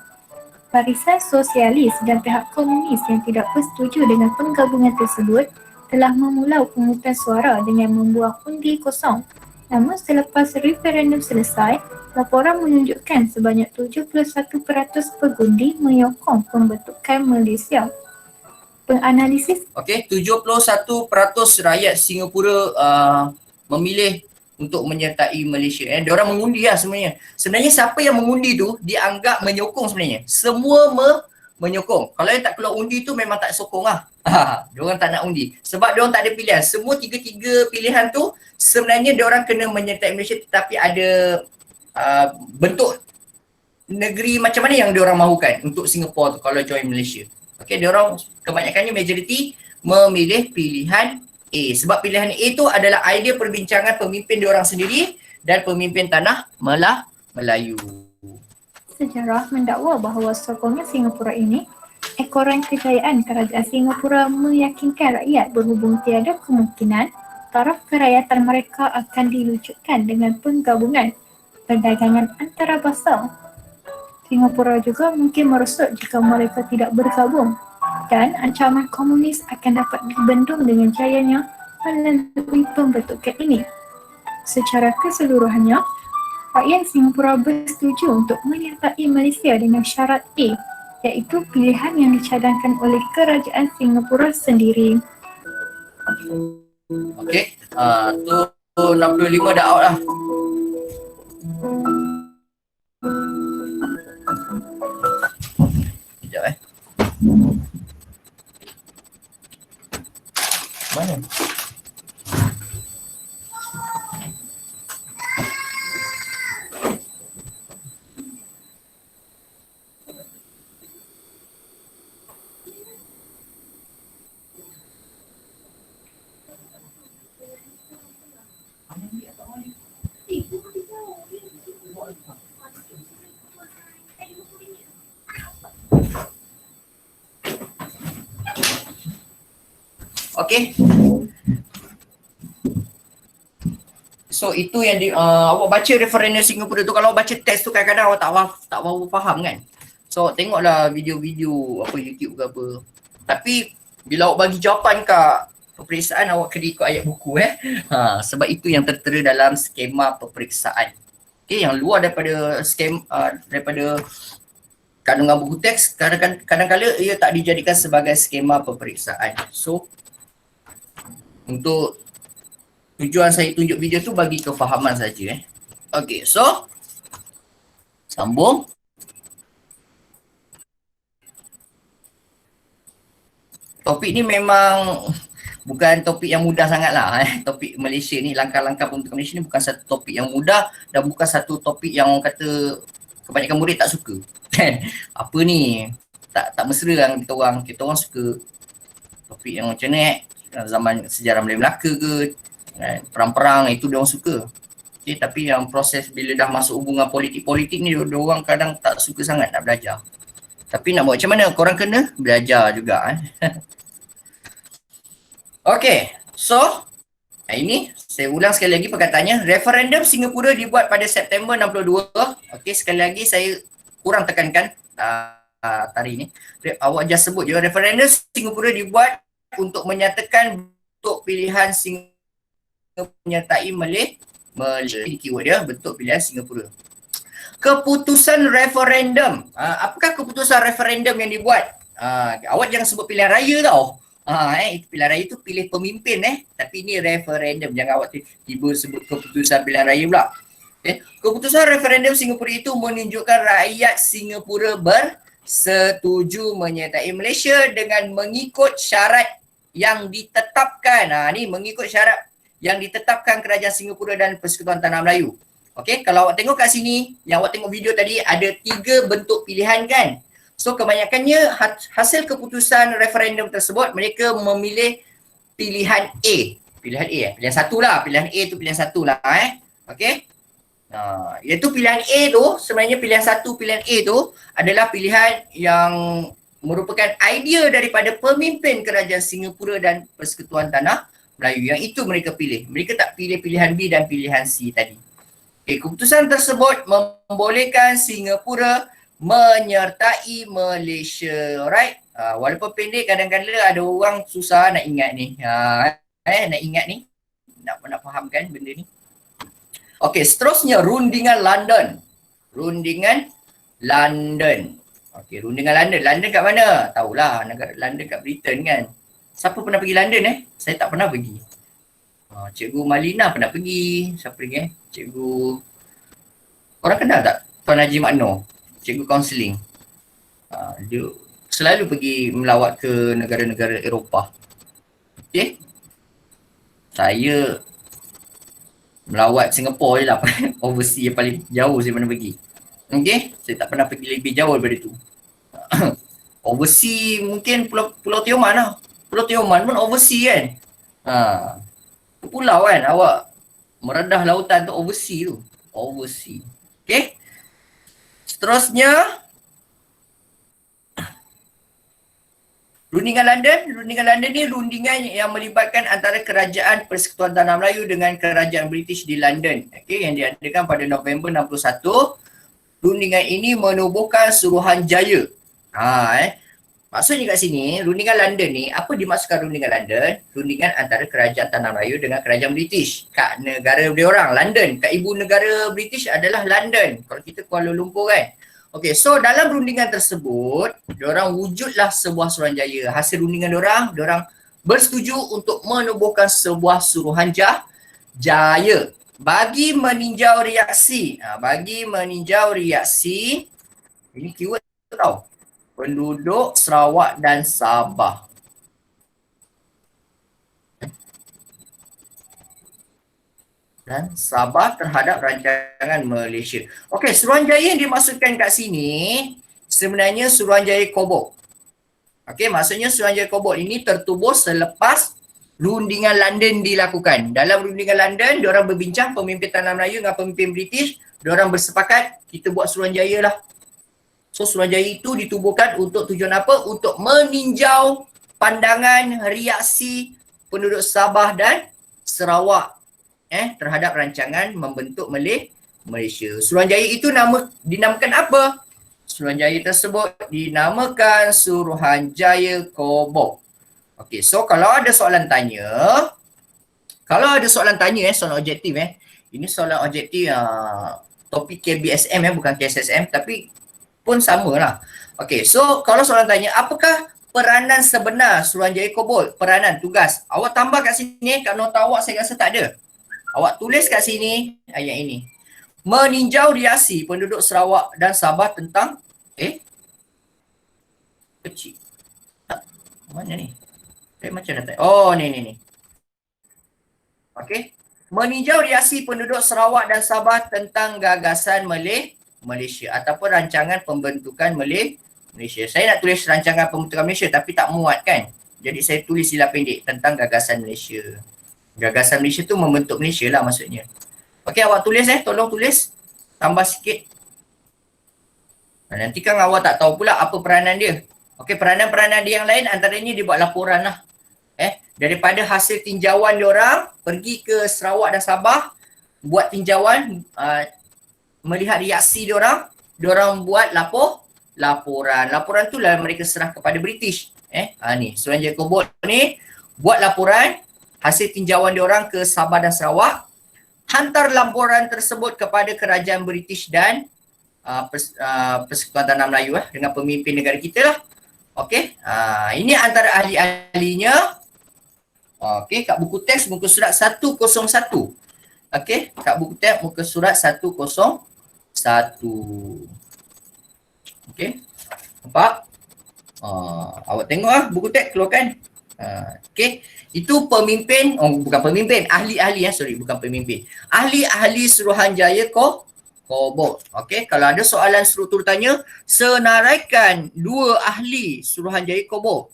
[SPEAKER 3] Barisan Sosialis dan pihak Komunis yang tidak bersetuju dengan penggabungan tersebut telah memula pemungutan suara dengan membuang undi kosong. Namun selepas referendum selesai, laporan menunjukkan sebanyak 71% pengundi menyokong pembentukan Malaysia. Penganalisis
[SPEAKER 1] Okey, 71% rakyat Singapura memilih untuk menyertai Malaysia. Diorang mengundi lah sebenarnya. Sebenarnya siapa yang mengundi tu dianggap menyokong sebenarnya. Semua menyokong. Kalau yang tak keluar undi tu memang tak sokong lah. Diorang tak nak undi. Sebab diorang tak ada pilihan. Semua tiga-tiga pilihan tu sebenarnya diorang kena menyertai Malaysia tetapi ada bentuk negeri macam mana yang diorang mahukan untuk Singapura tu kalau join Malaysia. Okey, diorang kebanyakannya majoriti memilih pilihan A. Sebab pilihan A tu adalah idea perbincangan pemimpin diorang sendiri dan pemimpin tanah Melayu.
[SPEAKER 3] Sejarah mendakwa bahawa sokongan Singapura ini ekoran kejayaan kerajaan Singapura meyakinkan rakyat berhubung tiada kemungkinan taraf kerakyatan mereka akan dilucutkan dengan penggabungan perdagangan antarabangsa. Singapura juga mungkin merosot jika mereka tidak bergabung dan ancaman komunis akan dapat dibendung dengan jayanya melalui pembentukan ini. Secara keseluruhannya, rakyat Singapura bersetuju untuk menyertai Malaysia dengan syarat A, iaitu pilihan yang dicadangkan oleh kerajaan Singapura sendiri.
[SPEAKER 1] Okey, tu 65 dah out lah. Sekejap mana? Okey. So itu yang awak baca referendum Singapura tu, kalau awak baca teks tu kadang-kadang awak tak faham kan. So tengoklah video-video apa YouTube ke apa. Tapi bila awak bagi jawapan kat peperiksaan, awak kena ikut ayat buku sebab itu yang tertera dalam skema peperiksaan. Okey, yang luar daripada daripada kandungan buku teks kadang-kadang ia tak dijadikan sebagai skema peperiksaan. So untuk tujuan saya tunjuk video tu bagi kefahaman saja. Okey, so sambung. Topik ni memang bukan topik yang mudah sangat lah. Topik Malaysia ni, langkah-langkah pembentukan Malaysia ni bukan satu topik yang mudah dan bukan satu topik yang orang kata kebanyakan murid tak suka. Apa ni? Tak mesra kan kita orang. Kita orang suka topik yang macam ni zaman sejarah Melayu Melaka ke, Perang-perang itu dia orang suka. Okay, tapi yang proses bila dah masuk hubungan politik-politik ni dia orang kadang tak suka sangat nak belajar. Tapi nak buat macam mana? Korang kena belajar juga. Okay, so ini saya ulang sekali lagi perkataannya. Referendum Singapura dibuat pada September 62. Okay, sekali lagi saya kurang tekankan tadi ni. Awak just sebut je, referendum Singapura dibuat untuk menyatakan bentuk pilihan Singapura menyertai Malaysia. Keyword dia, bentuk pilihan Singapura. Keputusan referendum. Apakah keputusan referendum yang dibuat? Awak jangan sebut pilihan raya tau. Pilihan raya tu pilih pemimpin tapi ini referendum. Jangan awak tiba sebut keputusan pilihan raya pula. Keputusan referendum Singapura itu menunjukkan rakyat Singapura bersetuju menyertai Malaysia dengan mengikut syarat yang ditetapkan. Ni mengikut syarat yang ditetapkan Kerajaan Singapura dan Persekutuan Tanah Melayu. Okey, kalau awak tengok kat sini, yang awak tengok video tadi ada 3 bentuk pilihan kan. So kebanyakannya hasil keputusan referendum tersebut mereka memilih pilihan A. Pilihan A pilihan satu lah. Pilihan A tu pilihan satu lah Okey. Iaitu pilihan A tu sebenarnya pilihan satu, pilihan A tu adalah pilihan yang merupakan idea daripada pemimpin Kerajaan Singapura dan Persekutuan Tanah Melayu. Yang itu mereka pilih. Mereka tak pilih pilihan B dan pilihan C tadi. Keputusan tersebut membolehkan Singapura menyertai Malaysia. Alright. Walaupun pendek kadang-kadang ada orang susah nak ingat ni. Nak ingat ni. Nak fahamkan benda ni. Okey, seterusnya rundingan London. Rundingan London. Okey, rundingan London. London kat mana? Tahulah, negara London kat Britain kan. Siapa pernah pergi London Saya tak pernah pergi. Cikgu Malina pernah pergi. Siapa lagi Cikgu, orang kenal tak Tuan Haji Makno? Cikgu kaunseling. Dia selalu pergi melawat ke negara-negara Eropah. Okey. Saya melawat Singapura je lah. Overseas yang paling jauh saya pernah pergi. Okey. Saya tak pernah pergi lebih jauh daripada tu. Overseas mungkin Pulau Tioman lah. Pulau Tioman pun overseas kan. Pulau kan awak meredah lautan tu overseas tu. Overseas. Okey. Seterusnya Rundingan London. Rundingan London ni rundingan yang melibatkan antara Kerajaan Persekutuan Tanah Melayu dengan Kerajaan British di London. Okey, yang diadakan pada November 61. Rundingan ini menubuhkan Suruhanjaya. Maksudnya kat sini, rundingan London ni, apa dimaksudkan rundingan London? Rundingan antara Kerajaan Tanah Melayu dengan Kerajaan British. Kat negara dia orang, London. Kat ibu negara British adalah London. Kalau kita Kuala Lumpur kan. Okey, so dalam rundingan tersebut, diorang wujudlah sebuah Suruhanjaya. Hasil rundingan diorang bersetuju untuk menubuhkan sebuah Suruhanjaya bagi meninjau reaksi. Bagi meninjau reaksi, ini keyword tau. Penduduk Sarawak dan Sabah. Dan Sabah terhadap rancangan Malaysia. Okey, Suruhanjaya yang dimaksudkan kat sini sebenarnya Suruhanjaya Kobok. Okey, maksudnya Suruhanjaya Kobok ini tertubuh selepas rundingan London dilakukan. Dalam rundingan London, diorang berbincang pemimpin Tanah Melayu dengan pemimpin British. Diorang bersepakat kita buat Suruhanjaya lah. So Suruhanjaya itu ditubuhkan untuk tujuan apa? Untuk meninjau pandangan reaksi penduduk Sabah dan Sarawak terhadap rancangan membentuk Malaysia. Suruhanjaya itu dinamakan apa? Suruhanjaya tersebut dinamakan Suruhanjaya Kobok. Okey, so kalau ada soalan tanya, soalan objektif ini soalan objektif topik KBSM bukan KSSM tapi pun samalah. Okey, so kalau soalan tanya apakah peranan sebenar Suruhanjaya Kobok? Peranan, tugas. Awak tambah kat sini, kat nota awak saya rasa tak ada. Awak tulis kat sini ayat ini. Meninjau reaksi penduduk Sarawak dan Sabah tentang kecil. Mana ni? Macam dah oh ni. Okey. Meninjau reaksi penduduk Sarawak dan Sabah tentang gagasan Malaysia ataupun rancangan pembentukan Malaysia. Saya nak tulis rancangan pembentukan Malaysia tapi tak muat kan. Jadi saya tulis sila pendek tentang gagasan Malaysia. Gagasan Malaysia tu membentuk Malaysia lah maksudnya. Okey, awak tulis tolong tulis. Tambah sikit. Nanti kan awak tak tahu pula apa peranan dia. Okey, peranan-peranan dia yang lain antaranya dia buat laporan lah. Daripada hasil tinjauan dia orang pergi ke Sarawak dan Sabah, buat tinjauan, melihat reaksi dia orang buat laporan. Laporan tu lah mereka serah kepada British. Ni Suruhanjaya Kobot ni buat laporan hasil tinjauan dia orang ke Sabah dan Sarawak, hantar laporan tersebut kepada kerajaan British dan Persekutuan Tanah Melayu dengan pemimpin negara kita lah. Okey, ini antara ahli-ahlinya. Okey, kat buku teks muka surat 101. Okey, kat buku teks muka surat 101. Okey. Nampak? Awak tengok buku teks keluarkan. Okey, itu pemimpin, bukan pemimpin, ahli-ahli bukan pemimpin. Ahli-ahli Suruhanjaya Kobot. Okey, kalau ada soalan struktur tanya, senaraikan 2 ahli Suruhanjaya Kobot.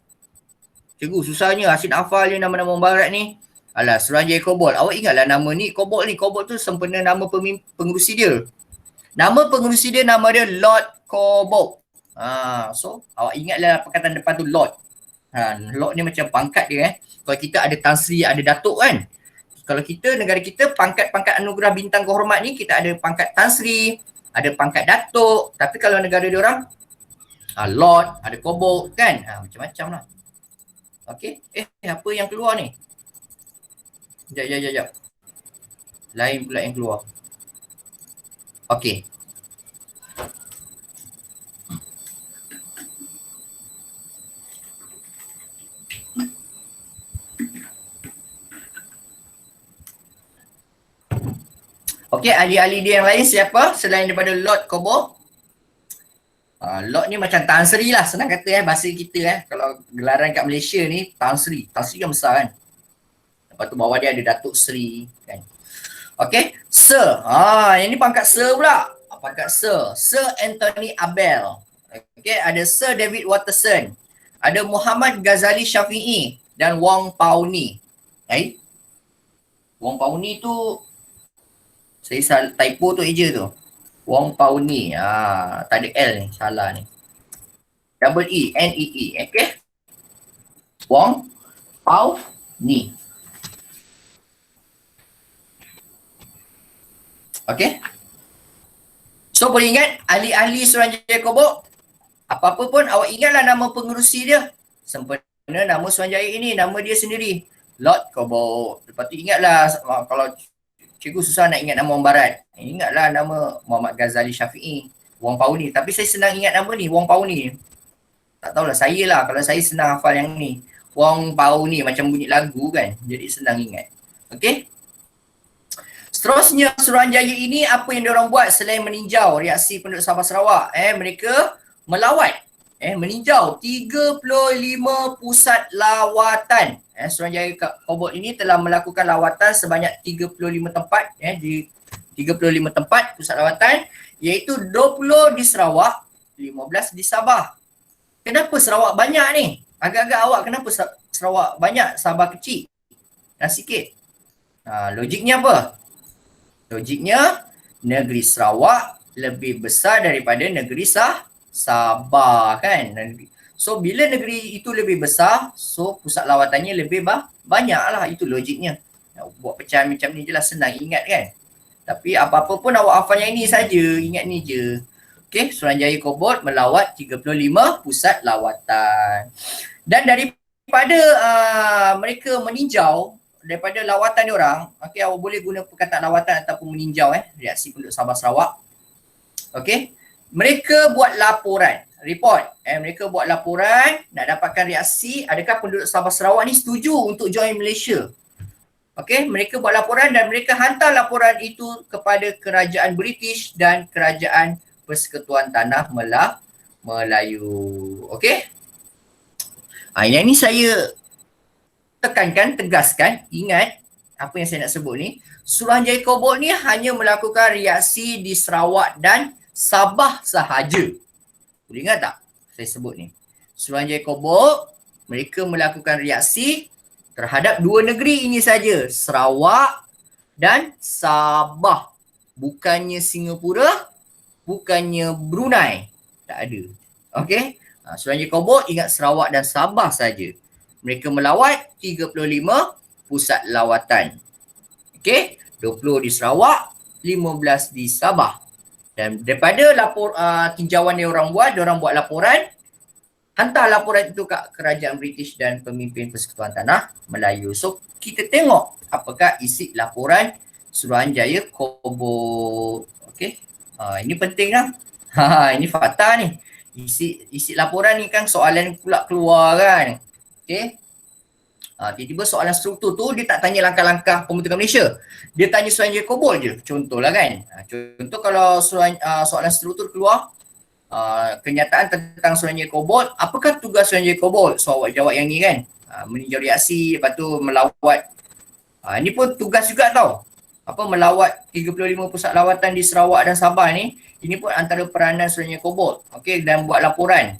[SPEAKER 1] Cikgu susahnya asyik hafal je nama-nama barat ni. Alah, Suruhanjaya Kobot. Awak ingatlah nama ni Kobot ni. Kobot tu sempena nama pengerusi dia. Nama pengerusi dia, nama dia Lord Kobot. So awak ingatlah perkataan depan tu Lord. Lord ni macam pangkat dia. Kalau kita ada Tan Sri, ada Datuk kan. Kalau kita, negara kita, pangkat-pangkat anugerah bintang kehormat ni, kita ada pangkat Tan Sri, ada pangkat Datuk. Tapi kalau negara dia orang, Lord, ada Kobot kan. Macam-macam lah. Okey. Apa yang keluar ni? Sekejap. Lain pula yang keluar. Okey. Okey, ahli-ahli dia yang lain siapa selain daripada Lord Kobot? Lord ni macam Tan Sri lah, senang kata bahasa kita kalau gelaran kat Malaysia ni Tan Sri kan besar kan. Lepas tu bawah dia ada Datuk Sri kan. Okey, Sir. Yang ni pangkat Sir pula. Pangkat Sir. Sir Anthony Abel. Okey, ada Sir David Watterson. Ada Muhammad Ghazali Syafi'i dan Wong Pao Ni. Wong Pao Ni tu saya typo tu eja tu. Wong Pao Ni. Tak ada L ni, salah ni. Double E, N-E-E. Okey. Wong Pao Ni. Okey. So boleh ingat ahli-ahli Suruhanjaya Kobot, apa-apa pun awak ingatlah nama pengerusi dia. Sempena nama Suruhanjaya ini, nama dia sendiri. Lord Kobot. Lepas tu ingatlah, kalau cikgu susah nak ingat nama orang barat, ingatlah nama Muhammad Ghazali Syafi'i, Wong Pao Ni. Tapi saya senang ingat nama ni, Wong Pao Ni. Tak tahulah saya lah, kalau saya senang hafal yang ni. Wong Pao Ni macam bunyi lagu kan, jadi senang ingat. Okey. Seterusnya Suruhanjaya ini apa yang diorang buat selain meninjau reaksi penduduk Sabah Sarawak? Mereka melawat, meninjau 35 pusat lawatan. Suruhanjaya Kobot ini telah melakukan lawatan sebanyak 35 tempat, di 35 tempat pusat lawatan, iaitu 20 di Sarawak, 15 di Sabah. Kenapa Sarawak banyak ni? Agak-agak awak kenapa Sarawak banyak, Sabah kecil dan sikit? Logiknya apa? Logiknya negeri Sarawak lebih besar daripada negeri Sabah kan. So bila negeri itu lebih besar, so pusat lawatannya lebih banyak lah. Itu logiknya. Buat pecahan macam ni je lah, senang ingat kan. Tapi apa-apa pun awak hafal yang ni saja, ingat ni je. Okey, Suruhanjaya Kobot melawat 35 pusat lawatan. Dan daripada mereka meninjau, daripada lawatan diorang, okey, awak boleh guna perkataan lawatan ataupun meninjau reaksi penduduk Sabah Sarawak. Okey, mereka buat laporan, report. Mereka buat laporan nak dapatkan reaksi adakah penduduk Sabah Sarawak ni setuju untuk join Malaysia. Okey, mereka buat laporan dan mereka hantar laporan itu kepada kerajaan British dan kerajaan Persekutuan Tanah Melayu. Okey. Yang ni saya tekankan, tegaskan, ingat apa yang saya nak sebut ni. Suruhanjaya Kobot ni hanya melakukan reaksi di Sarawak dan Sabah sahaja. Boleh ingat tak saya sebut ni? Suruhanjaya Kobot, mereka melakukan reaksi terhadap dua negeri ini saja, Sarawak dan Sabah. Bukannya Singapura, bukannya Brunei. Tak ada. Okey. Suruhanjaya Kobot ingat Sarawak dan Sabah saja. Mereka melawat 35 pusat lawatan. Okey, 20 di Sarawak, 15 di Sabah. Dan daripada tinjauan yang orang buat laporan, hantar laporan itu kat kerajaan British dan pemimpin Persekutuan Tanah Melayu. So kita tengok apakah isi laporan Suruhanjaya Kobot. Okey. Ini penting lah. Ini fakta ni. Isi laporan ni kan soalan pula keluar kan. Okey. Tiba-tiba soalan struktur tu dia tak tanya langkah-langkah pembentukan Malaysia. Dia tanya Suruhanjaya Kobot je. Contohlah kan. Contoh kalau soalan struktur keluar, kenyataan tentang Suruhanjaya Kobot, apakah tugas Suruhanjaya Kobot? So awak jawab yang ni kan. Meninjau reaksi, lepas tu melawat. Ini pun tugas juga tau. Melawat 35 pusat lawatan di Sarawak dan Sabah ni. Ini pun antara peranan Suruhanjaya Kobot. Okey, dan buat laporan.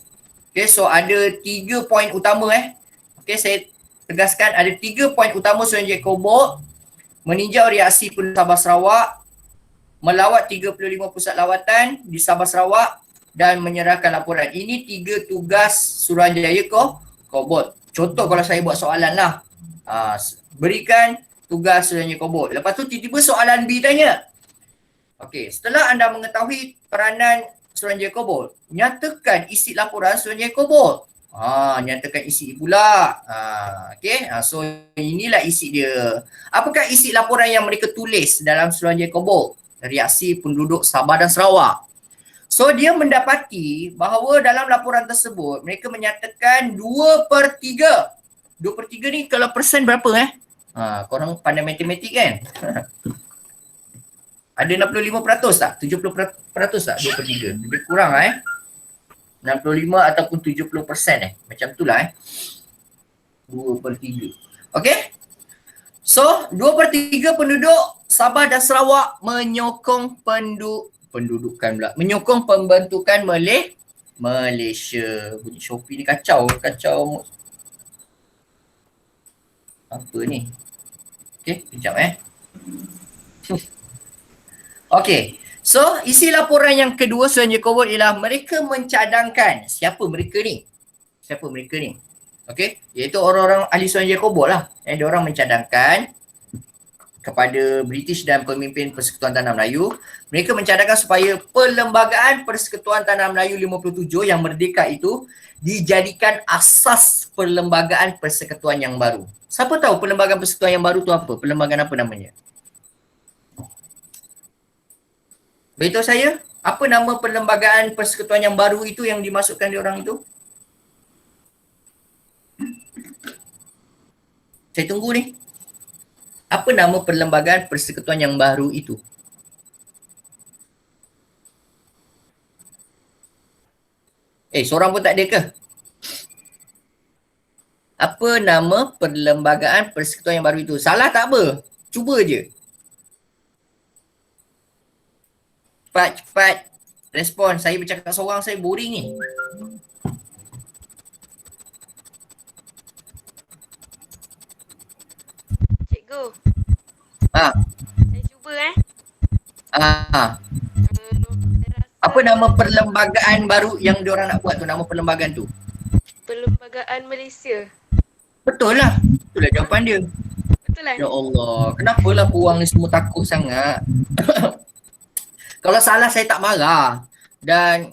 [SPEAKER 1] Okey, so ada 3 poin utama Okey, saya tegaskan ada 3 poin utama Suruhanjaya Kobot. Meninjau reaksi penduduk Sabah Sarawak, melawat 35 pusat lawatan di Sabah Sarawak dan menyerahkan laporan. Ini 3 tugas Suruhanjaya Kobot. Contoh kalau saya buat soalan lah. Berikan tugas Suruhanjaya Kobot. Lepas tu tiba-tiba soalan B tanya. Okey, setelah anda mengetahui peranan Suruhanjaya Kobot, nyatakan isi laporan Suruhanjaya Kobot. Nyatakan isi pula. Okey, so inilah isi dia. Apakah isi laporan yang mereka tulis dalam Suruhanjaya Kobot? Reaksi penduduk Sabah dan Sarawak. So dia mendapati bahawa dalam laporan tersebut mereka menyatakan 2/3. 2/3 ni kalau persen berapa korang pandai matematik kan? Ada 65% tak? 70% tak? 2/3. Lebih kurang 65 ataupun 70% Macam tu lah 2/3. Okey? So 2/3 penduduk Sabah dan Sarawak menyokong menyokong pembentukan Malaysia. Bunyi Shopee ni kacau. Apa ni? Okey, kejap Okey. So, isi laporan yang kedua Suruhanjaya Kobot ialah mereka mencadangkan. Siapa mereka ni? Okey, iaitu orang-orang ahli Suruhanjaya Kobot lah. Dia orang mencadangkan kepada British dan pemimpin Persekutuan Tanah Melayu. Mereka mencadangkan supaya Perlembagaan Persekutuan Tanah Melayu 57 yang merdeka itu dijadikan asas Perlembagaan Persekutuan yang baru. Siapa tahu Perlembagaan Persekutuan yang baru tu apa? Perlembagaan apa namanya? Beritahu saya, apa nama Perlembagaan Persekutuan yang baru itu yang dimasukkan diorang itu? Saya tunggu ni. Apa nama Perlembagaan Persekutuan yang baru itu? Seorang pun tak ada ke? Apa nama Perlembagaan Persekutuan yang baru itu? Salah tak apa. Cuba je. Cepat respon. Saya bercakap seorang, saya boring ni.
[SPEAKER 2] Cikgu.
[SPEAKER 1] Ha.
[SPEAKER 2] Saya cuba
[SPEAKER 1] Apa nama perlembagaan baru yang diorang nak buat tu? Nama perlembagaan tu?
[SPEAKER 2] Perlembagaan Malaysia.
[SPEAKER 1] Betul lah. Itulah jawapan dia.
[SPEAKER 2] Betul lah.
[SPEAKER 1] Ya Allah. Kenapalah korang ni semua takut sangat? Kalau salah saya tak marah. Dan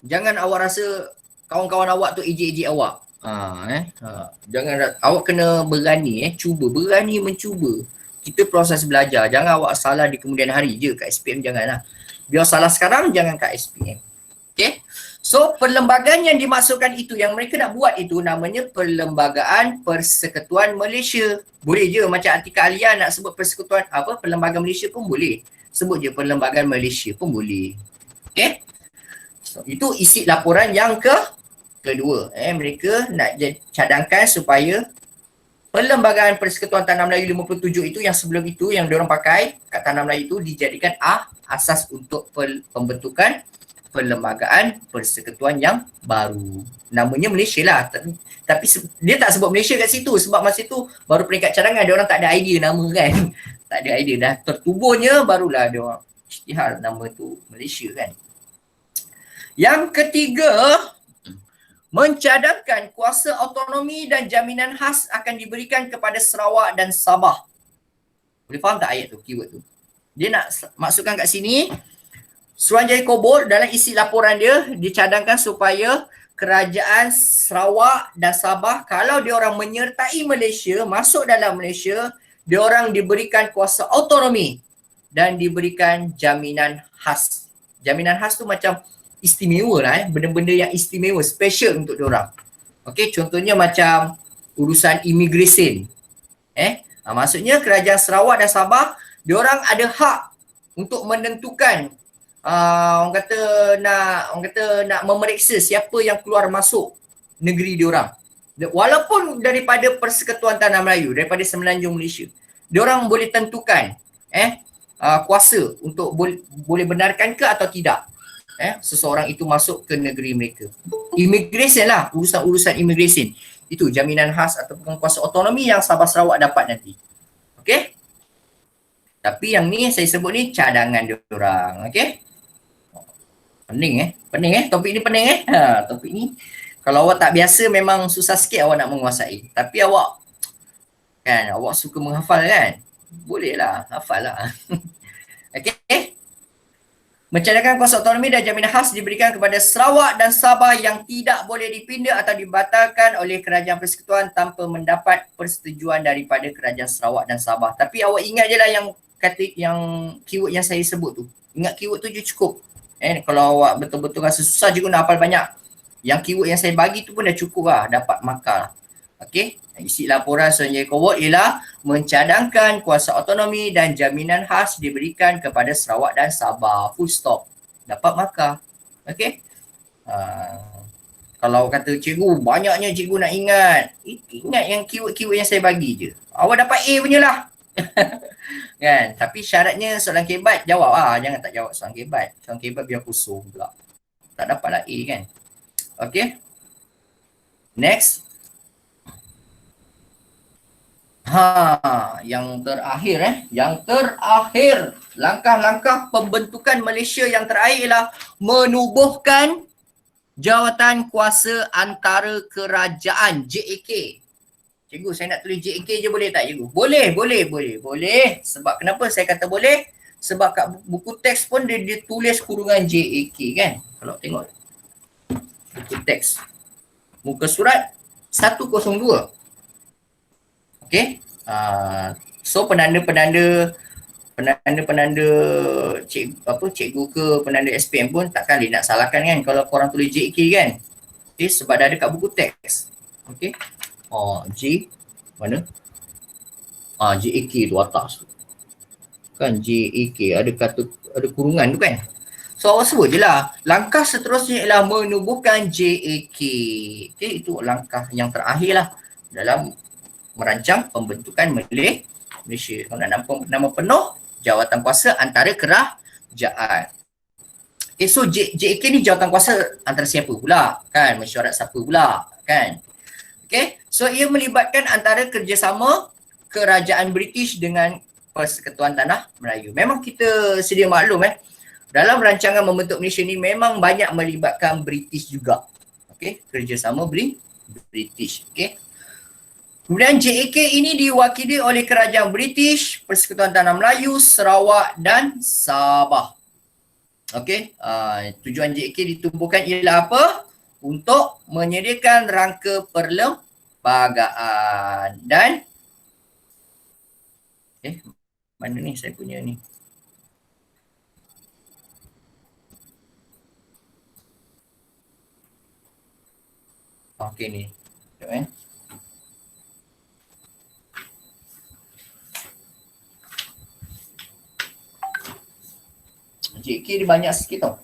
[SPEAKER 1] jangan awak rasa kawan-kawan awak tu ejek-ejek awak. Jangan, awak kena berani berani mencuba. Kita proses belajar. Jangan awak salah di kemudian hari je kat SPM, janganlah. Biar salah sekarang, jangan kat SPM. Okay? So perlembagaan yang dimasukkan itu, yang mereka nak buat itu namanya Perlembagaan Persekutuan Malaysia. Boleh je macam Atika Alia nak sebut Persekutuan Perlembagaan Malaysia pun boleh. Sebut je Perlembagaan Malaysia pun boleh. Okay? So, itu isi laporan yang kedua. Mereka nak cadangkan supaya Perlembagaan Persekutuan Tanah Melayu 57 itu yang sebelum itu yang diorang pakai kat Tanah Melayu itu dijadikan asas untuk pembentukan perlembagaan persekutuan yang baru. Namanya Malaysia lah. Tapi dia tak sebut Malaysia kat situ sebab masa itu baru peringkat cadangan, dia orang tak ada idea nama kan. Tak ada idea, dah tertubuhnya barulah dia orang isytihar nama tu Malaysia kan. Yang ketiga, mencadangkan kuasa autonomi dan jaminan khas akan diberikan kepada Sarawak dan Sabah. Boleh faham tak ayat tu, keyword tu? Dia nak maksudkan kat sini, Suruhanjaya Kobor dalam isi laporan dia, dicadangkan supaya kerajaan Sarawak dan Sabah, kalau dia orang menyertai Malaysia, masuk dalam Malaysia, dia orang diberikan kuasa autonomi dan diberikan jaminan khas. Jaminan khas tu macam istimewa lah, benda-benda yang istimewa, special untuk dia orang. Okey, contohnya macam urusan immigration. Maksudnya kerajaan Sarawak dan Sabah, dia orang ada hak untuk menentukan orang kata nak memeriksa siapa yang keluar masuk negeri diorang. Walaupun daripada Persekutuan Tanah Melayu, daripada Semenanjung Malaysia, diorang boleh tentukan kuasa untuk boleh benarkan ke atau tidak seseorang itu masuk ke negeri mereka. Immigration lah, urusan immigration. Itu jaminan khas ataupun kuasa autonomi yang Sabah Sarawak dapat nanti. Okey? Tapi yang ni saya sebut ni cadangan diorang. Okey? Pening topik ni pening topik ni kalau awak tak biasa memang susah sikit awak nak menguasai. Tapi awak suka menghafal kan, boleh lah, hafal lah. Okey, mencadangkan kuasa autonomi dan jaminan khas diberikan kepada Sarawak dan Sabah yang tidak boleh dipinda atau dibatalkan oleh kerajaan persekutuan tanpa mendapat persetujuan daripada kerajaan Sarawak dan Sabah. Tapi awak ingat je lah yang keyword yang saya sebut tu. Ingat keyword tu je cukup. Kalau awak betul-betul rasa susah juga nak hafal banyak, yang keyword yang saya bagi tu pun dah cukup lah, dapat markah. Okey, isi laporan Suruhanjaya Kobor ialah mencadangkan kuasa autonomi dan jaminan khas diberikan kepada Sarawak dan Sabah. Full stop. Dapat markah. Okey. Kalau kata cikgu, banyaknya cikgu nak ingat. Ingat yang keyword-keyword yang saya bagi je. Awak dapat A punya lah. Kan? Tapi syaratnya soalan kebat jawab jangan tak jawab soalan kebat. Soalan kebat biar kosong pula. Tak dapatlah A kan. Okey. Next. Yang terakhir langkah-langkah pembentukan Malaysia yang terakhir ialah menubuhkan Jawatan Kuasa Antara Kerajaan, JAK. Cikgu, saya nak tulis JAK je boleh tak cikgu? Boleh. Sebab kenapa saya kata boleh? Sebab kat buku teks pun dia tulis kurungan JAK kan. Kalau tengok buku teks, muka surat 102. Okey. So penanda-penanda cikgu ke penanda SPM pun takkan dia nak salahkan kan kalau korang tulis JAK kan. Okay, sebab dah ada kat buku teks. Okey. J mana? JAK tu atas tu. Kan JAK ada kurungan tu kan. So awak sebut je lah. Langkah seterusnya ialah menubuhkan JAK. Okay, itu langkah yang terakhir lah dalam merancang pembentukan Malaysia. Nama penuh Jawatan Kuasa Antara Kerajaan. Okay, so JAK ni jawatan kuasa antara siapa pula? Kan, mesyuarat siapa pula? Kan? Okay, so ia melibatkan antara kerjasama kerajaan British dengan Persekutuan Tanah Melayu. Memang kita sedia maklum dalam rancangan membentuk Malaysia ni memang banyak melibatkan British juga. Okay, kerjasama British. Okay. Kemudian JAK ini diwakili oleh kerajaan British, Persekutuan Tanah Melayu, Sarawak dan Sabah. Okey, tujuan JAK ditubuhkan ialah apa? Untuk menyediakan rangka perlembagaan dan mana ni saya punya ni? Okey ni. Sekejap JK dia banyak sikit tau.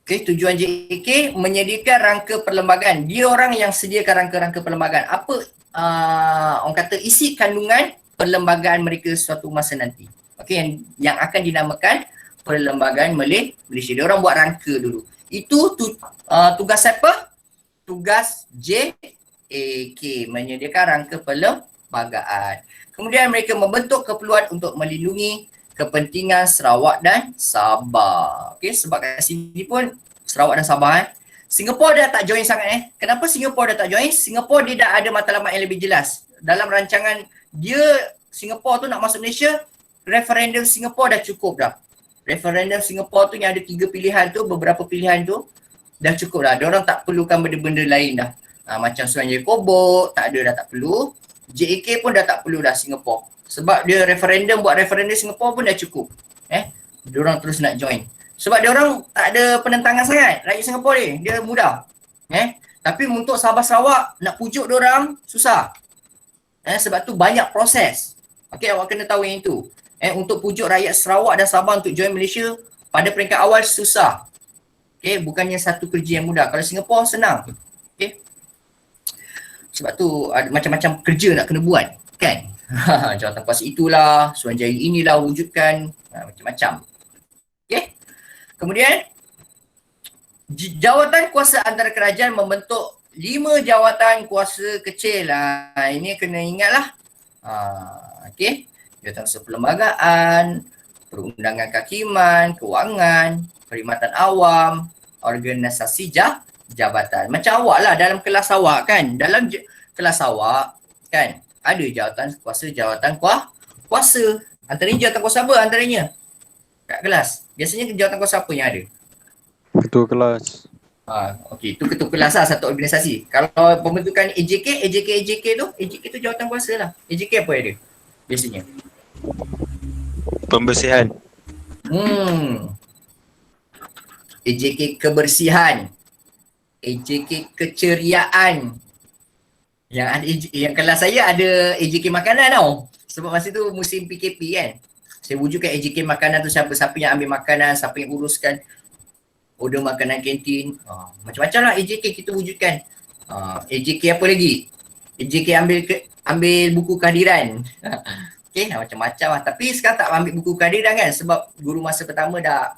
[SPEAKER 1] Okay, tujuan JK menyediakan rangka perlembagaan. Dia orang yang sediakan rangka-rangka perlembagaan. Apa orang kata isi kandungan perlembagaan mereka suatu masa nanti. Okey, yang akan dinamakan Perlembagaan Malaysia. Dia orang buat rangka dulu. Itu tugas siapa? Tugas JAK, menyediakan rangka perlembagaan. Kemudian mereka membentuk keperluan untuk melindungi kepentingan Sarawak dan Sabah. Okey, sebab kat sini pun Sarawak dan Sabah Singapura dah tak join sangat Kenapa Singapura dah tak join? Singapura dia dah ada matlamat yang lebih jelas. Dalam rancangan dia, Singapura tu nak masuk Malaysia, referendum Singapura dah cukup dah. Referendum Singapura tu yang ada 3 pilihan tu, beberapa pilihan tu dah cukup dah. Diorang tak perlukan benda-benda lain dah. Macam Suruhanjaya Kobok, tak ada dah, tak perlu. JAK pun dah tak perlu dah Singapura. Sebab dia buat referendum Singapura pun dah cukup. Diorang terus nak join. Sebab diorang tak ada penentangan sangat. Rakyat Singapura ni, dia mudah. Tapi untuk Sabah Sarawak, nak pujuk diorang susah. Sebab tu banyak proses. Okey, awak kena tahu yang itu. Untuk pujuk rakyat Sarawak dan Sabah untuk join Malaysia, pada peringkat awal susah. Okey, bukannya satu kerja yang mudah. Kalau Singapura senang. Okey. Sebab tu ada macam-macam kerja nak kena buat, kan? Jawatan kuasa itulah, Suruhanjaya inilah wujudkan, macam-macam. Okey. Kemudian jawatan kuasa antara kerajaan membentuk 5 jawatan kuasa kecil. Ini kena ingatlah. Okey. Jawatan kuasa perlembagaan, perundangan kehakiman, kewangan, perkhidmatan awam, organisasi jabatan. Macam awak lah dalam kelas awak kan. Dalam kelas awak kan ada jawatan kuasa. Antaranya jawatan kuasa apa antaranya? Kat kelas. Biasanya jawatan kuasa apa yang ada?
[SPEAKER 5] Ketua kelas.
[SPEAKER 1] Okey, itu ketua kelas lah satu organisasi. Kalau pembentukan AJK tu jawatan kuasa lah. AJK apa yang ada biasanya?
[SPEAKER 7] Pembersihan.
[SPEAKER 1] AJK kebersihan. AJK keceriaan. Yang kelas saya ada AJK makanan tau. Sebab masa tu musim PKP kan. Saya wujudkan AJK makanan tu, siapa-siapa yang ambil makanan, siapa yang uruskan order makanan kantin. Macam-macam lah AJK kita wujudkan. AJK apa lagi? AJK ambil buku kehadiran. Okay, macam-macam lah. Tapi sekarang tak ambil buku kehadiran kan, sebab guru masa pertama dah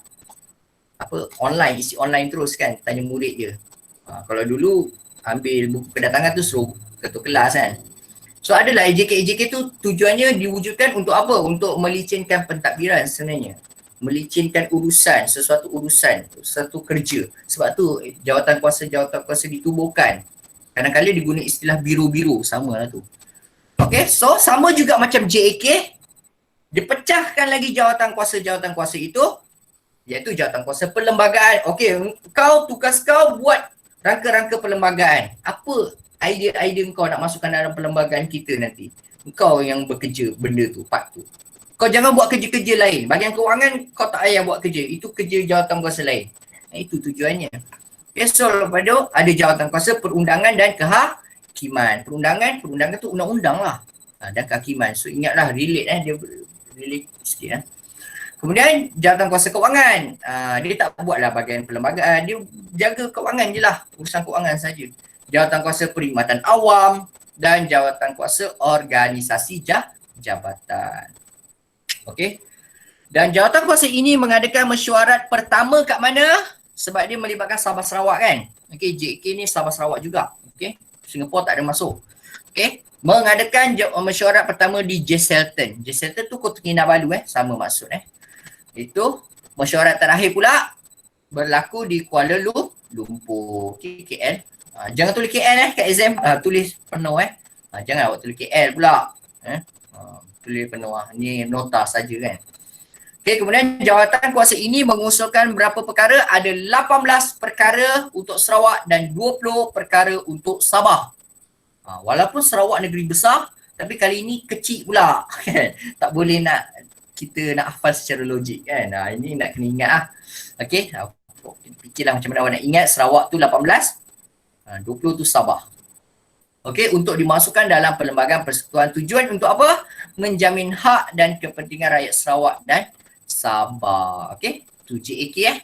[SPEAKER 1] online, isi online terus kan, tanya murid je. Kalau dulu ambil buku kedatangan tu suruh ketua kelas kan. So adalah AJK tu tujuannya diwujudkan untuk apa? Untuk melicinkan pentadbiran sebenarnya. Melicinkan urusan, sesuatu kerja. Sebab tu jawatan kuasa ditubuhkan. Kadang-kadang diguna istilah biru-biru, sama lah tu. Okay, so sama juga macam JAK, dipecahkan lagi jawatan kuasa itu, iaitu jawatan kuasa perlembagaan. Okay, tugas kau buat rangka-rangka perlembagaan. Apa idea-idea kau nak masukkan dalam perlembagaan kita nanti? Kau yang bekerja benda tu, part tu. Kau jangan buat kerja-kerja lain. Bahagian kewangan kau tak payah buat kerja. Itu kerja jawatan kuasa lain. Itu tujuannya. Okay, so lepas tu ada jawatan kuasa perundangan dan kehakiman. Perundangan tu undang-undang lah. Dan kehakiman. So ingatlah relate dia relate sikit . Kemudian jawatan kuasa kewangan. Dia tak buatlah bahagian perlembagaan. Dia jaga kewangan je lah. Urusan kewangan saja. Jawatan kuasa perkhidmatan awam dan jawatan kuasa organisasi jabatan. Okey. Dan jawatan kuasa ini mengadakan mesyuarat pertama kat mana? Sebab dia melibatkan Sabah Sarawak kan. Okey, JK ni Sabah Sarawak juga. Okey. Singapura tak ada masuk. Okey. Mengadakan mesyuarat pertama di Jesselton. Jesselton tu Kota Kinabalu sama maksud Itu mesyuarat terakhir pula berlaku di Kuala Lumpur. Okey, KL. Jangan tulis KL kat exam. Tulis penuh jangan awak tulis KL pula. Tulis penuh ni nota saja kan. Okey, kemudian jawatan kuasa ini mengusulkan berapa perkara? Ada 18 perkara untuk Sarawak dan 20 perkara untuk Sabah. Walaupun Sarawak negeri besar, tapi kali ini kecil pula kan. Tak boleh kita nak hafal secara logik kan. Ini nak kena ingat Okey, fikirlah macam mana awak nak ingat Sarawak tu 18, 20 tu Sabah. Okey, untuk dimasukkan dalam perlembagaan persekutuan. Tujuan untuk apa? Menjamin hak dan kepentingan rakyat Sarawak dan Sabah. Okey, tu JAK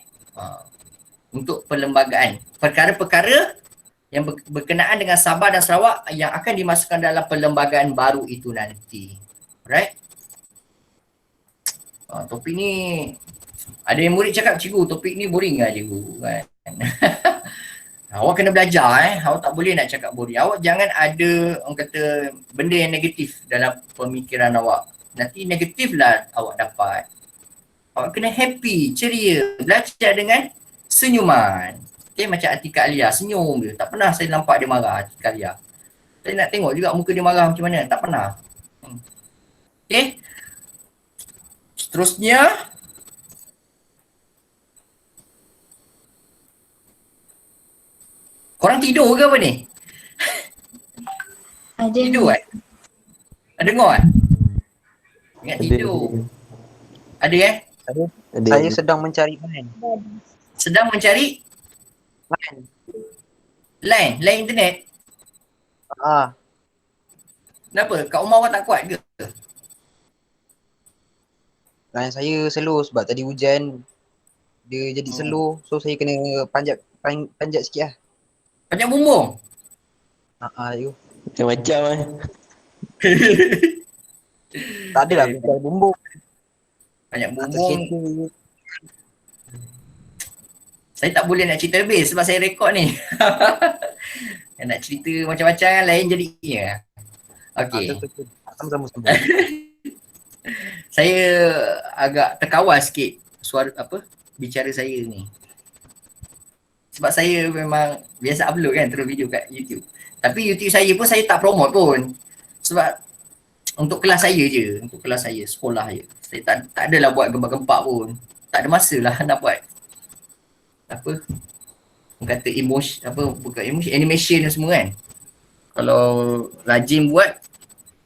[SPEAKER 1] untuk perlembagaan. Perkara-perkara yang berkenaan dengan Sabah dan Sarawak yang akan dimasukkan dalam perlembagaan baru itu nanti. Alright. Topik ni ada yang murid cakap, cikgu topik ni boring lah cikgu kan. Awak kena belajar awak tak boleh nak cakap boring. Awak jangan ada orang kata benda yang negatif dalam pemikiran awak. Nanti negatif lah awak dapat. Awak kena happy, ceria, belajar dengan senyuman. Okay, macam Atika Alia, senyum dia. Tak pernah saya nampak dia marah, Atika Alia. Saya nak tengok juga muka dia marah macam mana, tak pernah. Okay. Seterusnya, korang tidur ke apa ni?
[SPEAKER 3] Ada
[SPEAKER 1] Tidur
[SPEAKER 3] ni.
[SPEAKER 1] Ada dengar ingat tidur. Ada
[SPEAKER 7] Saya sedang mencari line.
[SPEAKER 1] sedang mencari line internet. Kenapa? Kat rumah awak tak kuat ke?
[SPEAKER 7] Line saya slow sebab tadi hujan. Dia jadi slow, so saya kena panjat sikit lah.
[SPEAKER 1] Banyak bumbung.
[SPEAKER 7] You.
[SPEAKER 5] Macam-macam
[SPEAKER 7] Tak adalah bukan bumbung.
[SPEAKER 1] Banyak
[SPEAKER 7] Atas
[SPEAKER 1] bumbung.
[SPEAKER 7] kereta.
[SPEAKER 1] Saya tak boleh nak cerita lebih sebab saya rekod ni. Nak cerita macam-macam kan lain jadinya. Okey.
[SPEAKER 7] Sama-sama.
[SPEAKER 1] Saya agak terkawal sikit suara bicara saya ni. Sebab saya memang biasa upload kan terus video kat YouTube. Tapi YouTube saya pun saya tak promote pun. Sebab untuk kelas saya je, untuk kelas saya, sekolah je. Saya tak adalah buat gempak-gempak pun. Tak ada masa lah nak buat orang kata bukan emotion, animation dan semua kan. Kalau rajin buat,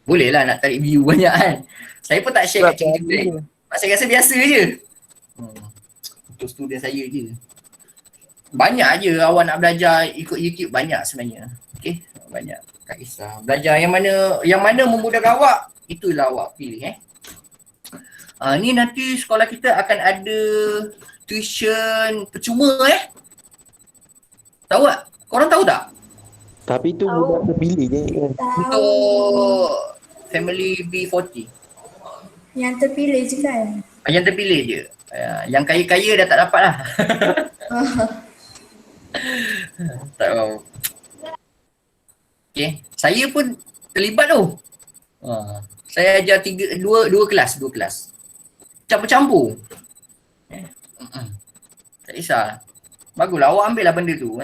[SPEAKER 1] boleh lah nak tarik view banyak kan. Saya pun tak share kat cikgu. Saya rasa biasa je. Untuk student saya je. Banyak je awak nak belajar ikut YouTube, banyak sebenarnya. Okay, banyak. Tak kisah. Belajar yang mana memudahkan awak, itulah awak pilih ni nanti sekolah kita akan ada tuition percuma Tahu tak? Korang tahu tak?
[SPEAKER 5] Tapi tu budak terpilih je kan.
[SPEAKER 1] Untuk family B40.
[SPEAKER 3] Yang terpilih je kan?
[SPEAKER 1] Yang terpilih je. Yang kaya-kaya dah tak dapat lah. Tak tahu. Okay. Saya pun terlibat tu. Saya ajar dua kelas. Campur-campur. Tak kisah. Baguslah awak ambil lah benda tu.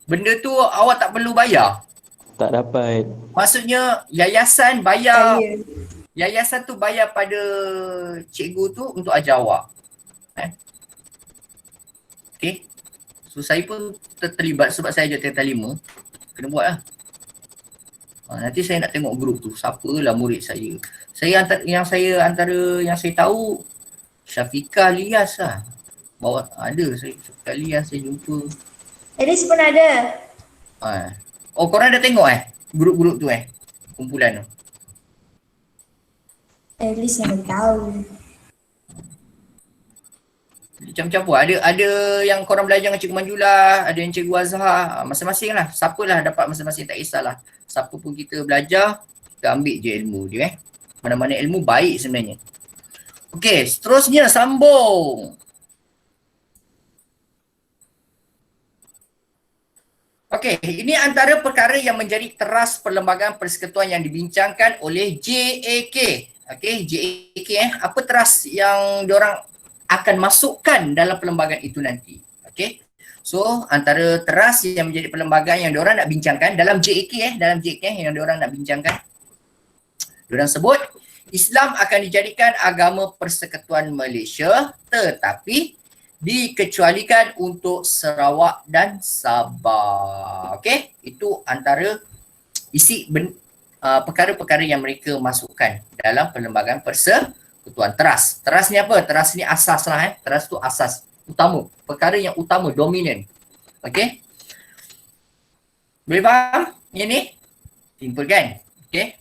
[SPEAKER 1] Benda tu awak tak perlu bayar.
[SPEAKER 5] Tak dapat.
[SPEAKER 1] Maksudnya yayasan bayar. Yayasan tu bayar pada cikgu tu untuk ajar awak. Okay. So saya pun terlibat sebab saya ajar tingkatan 5. Kena buat lah. Nanti saya nak tengok grup tu. Siapalah murid saya. Antara yang saya tahu Syafiqah Lias lah. Bawa ada saya Syafiqah Lias saya jumpa.
[SPEAKER 3] Elis pun ada.
[SPEAKER 1] Oh korang dah tengok grup-grup tu kumpulan tu.
[SPEAKER 3] Elis yang tahu.
[SPEAKER 1] Macam-macam ada yang korang belajar dengan Cikgu Manjulah, ada yang Cikgu Azhar, masing-masing lah. Siapalah dapat masing-masing, tak kisahlah. Siapa pun kita belajar, kita ambil je ilmu dia Mana-mana ilmu baik sebenarnya. Okey, seterusnya sambung. Okey, ini antara perkara yang menjadi teras perlembagaan persekutuan yang dibincangkan oleh JAK. Okey, JAK apa teras yang diorang akan masukkan dalam perlembagaan itu nanti. Okey. So, antara teras yang menjadi perlembagaan yang diorang nak bincangkan dalam JAK dalam JAK yang diorang nak bincangkan. Diorang sebut Islam akan dijadikan agama persekutuan Malaysia tetapi dikecualikan untuk Sarawak dan Sabah. Okey, itu antara isi perkara-perkara yang mereka masukkan dalam perlembagaan persekutuan. Teras ni apa? Teras ni asas lah Teras tu asas utama, perkara yang utama, dominan. Okey, boleh faham yang ni? Simple kan? Okey,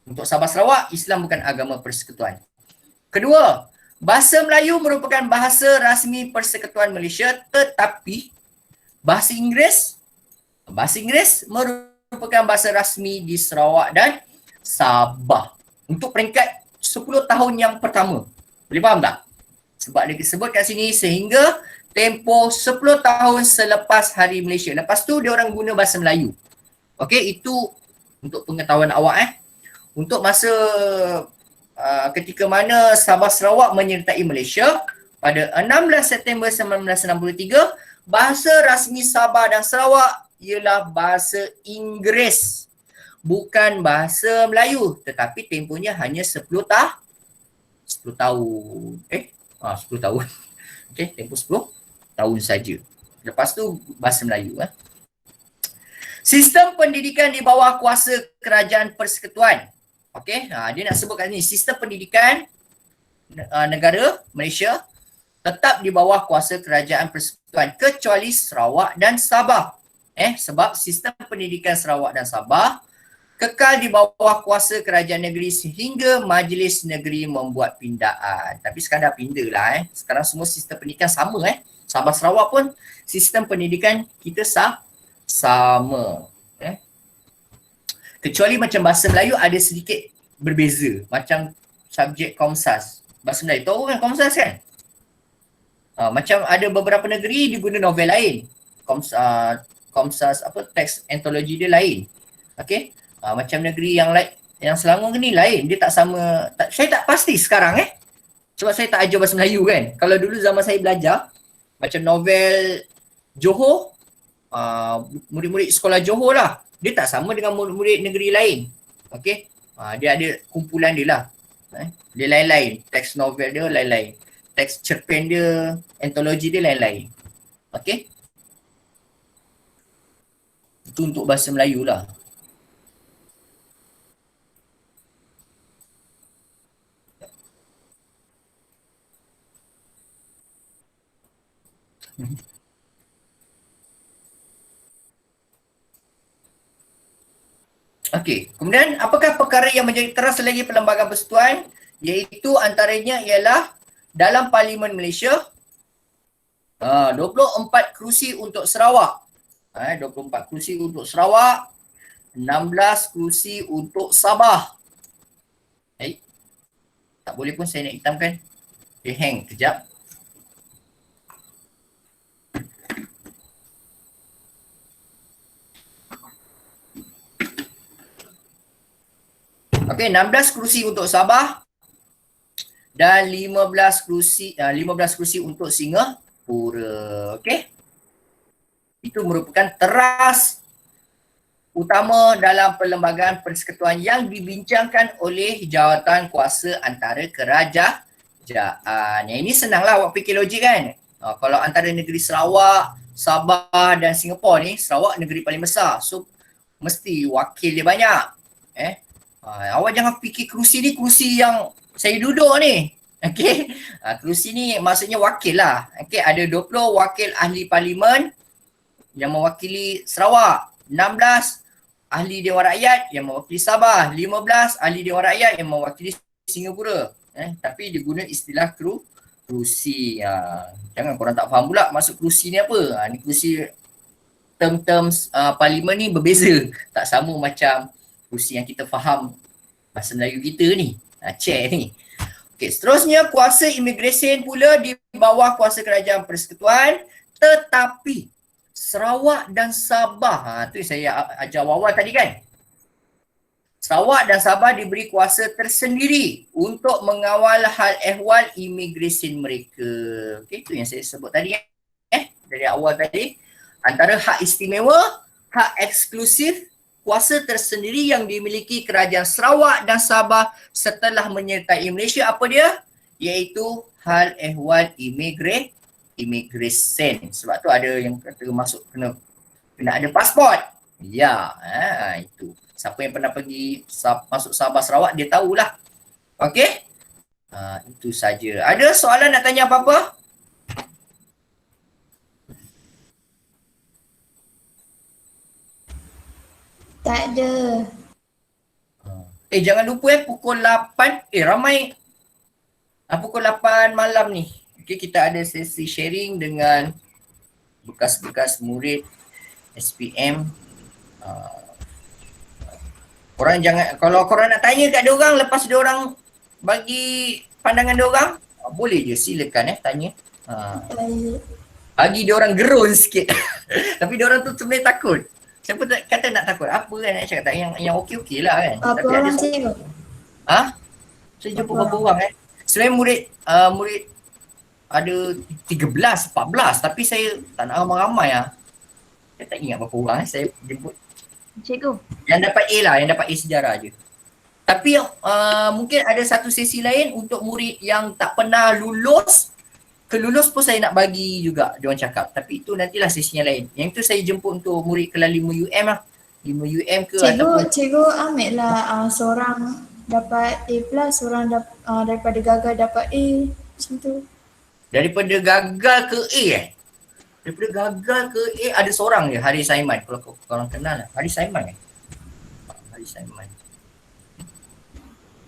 [SPEAKER 1] untuk Sabah Sarawak, Islam bukan agama persekutuan. Kedua, bahasa Melayu merupakan bahasa rasmi Persekutuan Malaysia tetapi bahasa Inggeris merupakan bahasa rasmi di Sarawak dan Sabah untuk peringkat 10 tahun yang pertama. Boleh faham tak? Sebab dia sebut kat sini sehingga tempoh 10 tahun selepas Hari Malaysia. Lepas tu dia orang guna bahasa Melayu. Okey, itu untuk pengetahuan awak Untuk masa ketika mana Sabah Sarawak menyertai Malaysia pada 16 September 1963, bahasa rasmi Sabah dan Sarawak ialah bahasa Inggeris, bukan bahasa Melayu, tetapi tempohnya hanya 10 tahun. 10 tahun. Okey, tempoh 10 tahun saja. Lepas tu bahasa Melayu. Sistem pendidikan di bawah kuasa Kerajaan Persekutuan. Okey, dia nak sebut kat sini sistem pendidikan negara Malaysia tetap di bawah kuasa Kerajaan Persekutuan kecuali Sarawak dan Sabah. Sebab sistem pendidikan Sarawak dan Sabah kekal di bawah kuasa kerajaan negeri sehingga Majlis Negeri membuat pindaan. Tapi sekarang dah pindah lah. Sekarang semua sistem pendidikan sama. Sabah Sarawak pun sistem pendidikan kita sama. Kecuali macam bahasa Melayu ada sedikit berbeza. Macam subjek Komsas. Bahasa Melayu tahu kan Komsas kan? Macam ada beberapa negeri dia guna novel lain. Komsas teks antologi dia lain. Okey. Macam negeri yang Selangor ni lain. Dia tak sama. Saya tak pasti sekarang sebab saya tak ajar bahasa Melayu kan. Kalau dulu zaman saya belajar macam novel Johor, murid-murid sekolah Johor lah. Dia tak sama dengan murid-murid negeri lain. Okey. Dia ada kumpulan dia lah. Dia lain-lain. Teks novel dia lain-lain. Teks cerpen dia, antologi dia lain-lain. Okey. Itu untuk bahasa Melayu lah. Okey, kemudian apakah perkara yang menjadi terasa lagi Perlembagaan Persekutuan? Iaitu antaranya ialah dalam Parlimen Malaysia 24 kerusi untuk Sarawak. 24 kerusi untuk Sarawak, 16 kerusi untuk Sabah. Tak boleh pun saya nak hitamkan. Dia hang kejap. Okey, 16 kerusi untuk Sabah dan 15 kerusi untuk Singapura. Okey. Itu merupakan teras utama dalam Perlembagaan Persekutuan yang dibincangkan oleh jawatan kuasa antara kerajaan. Yang ini senanglah awak fikir logik kan. Kalau antara negeri Sarawak, Sabah dan Singapura ni, Sarawak negeri paling besar. So mesti wakil dia banyak. Awak jangan fikir kerusi ni kerusi yang saya duduk ni. Okey. Kerusi ni maksudnya wakil lah. Okey, ada 20 wakil ahli parlimen yang mewakili Sarawak, 16 ahli Dewan Rakyat yang mewakili Sabah, 15 ahli Dewan Rakyat yang mewakili Singapura. Tapi dia guna istilah kerusi. Jangan korang tak faham pula maksud kerusi ni apa. Ni kerusi term-term parlimen ni berbeza. Tak sama macam kerusi yang kita faham bahasa Melayu kita ni. Chair ni. Okey, seterusnya kuasa imigresen pula di bawah kuasa Kerajaan Persekutuan, tetapi Sarawak dan Sabah, tu saya ajar awal tadi kan. Sarawak dan Sabah diberi kuasa tersendiri untuk mengawal hal ehwal imigresen mereka. Okey, itu yang saya sebut tadi dari awal tadi. Antara hak istimewa, hak eksklusif, kuasa tersendiri yang dimiliki Kerajaan Sarawak dan Sabah setelah menyertai Malaysia apa dia? Iaitu hal ehwal imigresen. Sebab tu ada yang kata masuk kena ada pasport. Ya, itu. Siapa yang pernah pergi masuk Sabah Sarawak dia tahulah. Okey? Itu saja. Ada soalan nak tanya apa-apa?
[SPEAKER 3] Tak ada.
[SPEAKER 1] Jangan lupa pukul 8 ramai pukul 8 malam ni. Okay, kita ada sesi sharing dengan bekas-bekas murid SPM. Korang jangan, kalau korang nak tanya kat diorang lepas diorang bagi pandangan diorang, Boleh je, silakan tanya.
[SPEAKER 8] Baik.
[SPEAKER 1] Bagi dia orang gerun sikit. Tapi dia orang tu sebenarnya takut. Siapa kata nak takut? Apa kan nak cakap tak? Yang okey-okey lah kan.
[SPEAKER 8] Apa
[SPEAKER 1] Tapi ada
[SPEAKER 8] orang cikgu?
[SPEAKER 1] saya jumpa berapa orang sebenarnya murid ada 13, 14 tapi saya tak nak ramai-ramai Saya tak ingat berapa orang saya jemput.
[SPEAKER 3] Cikgu.
[SPEAKER 1] Yang dapat A lah, yang dapat A sejarah je. Tapi mungkin ada satu sesi lain untuk murid yang tak pernah lulus. Kelulus pun saya nak bagi juga, diorang cakap. Tapi itu nantilah sesinya lain. Yang tu saya jemput untuk murid kelas 5 UM lah. 5 UM ke
[SPEAKER 8] Cikgu ambil lah seorang dapat A+, seorang daripada gagal dapat A. Macam tu.
[SPEAKER 1] Daripada gagal ke A Daripada gagal ke A ada seorang je, Haris Saiman. Kalau korang kenal lah. Haris Saiman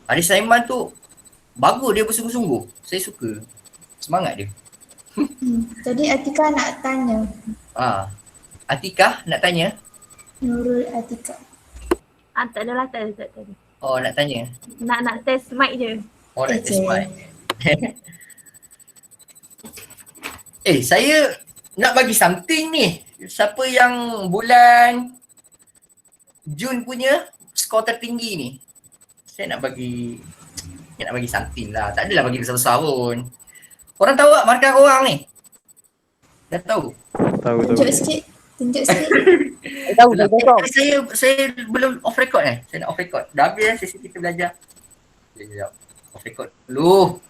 [SPEAKER 1] Haris Saiman tu bagus, dia bersungguh-sungguh. Saya suka. Semangat dia.
[SPEAKER 8] Jadi Atika nak tanya.
[SPEAKER 1] Atikah nak tanya?
[SPEAKER 8] Nurul Atika.
[SPEAKER 3] Tak adalah, tak ada.
[SPEAKER 1] Oh, nak tanya?
[SPEAKER 3] Nak test mic je.
[SPEAKER 1] Oh, nak test mic. Saya nak bagi something ni. Siapa yang bulan Jun punya skor tertinggi ni? Saya nak bagi something lah. Tak adalah bagi besar-besar pun. Korang tahu tak markah korang ni? Dah tahu?
[SPEAKER 5] Tahu.
[SPEAKER 8] Tunjuk sikit.
[SPEAKER 4] Tahu.
[SPEAKER 1] Saya belum off record Saya nak off record. Dah habis sesi kita belajar. Sekejap. Off record dulu.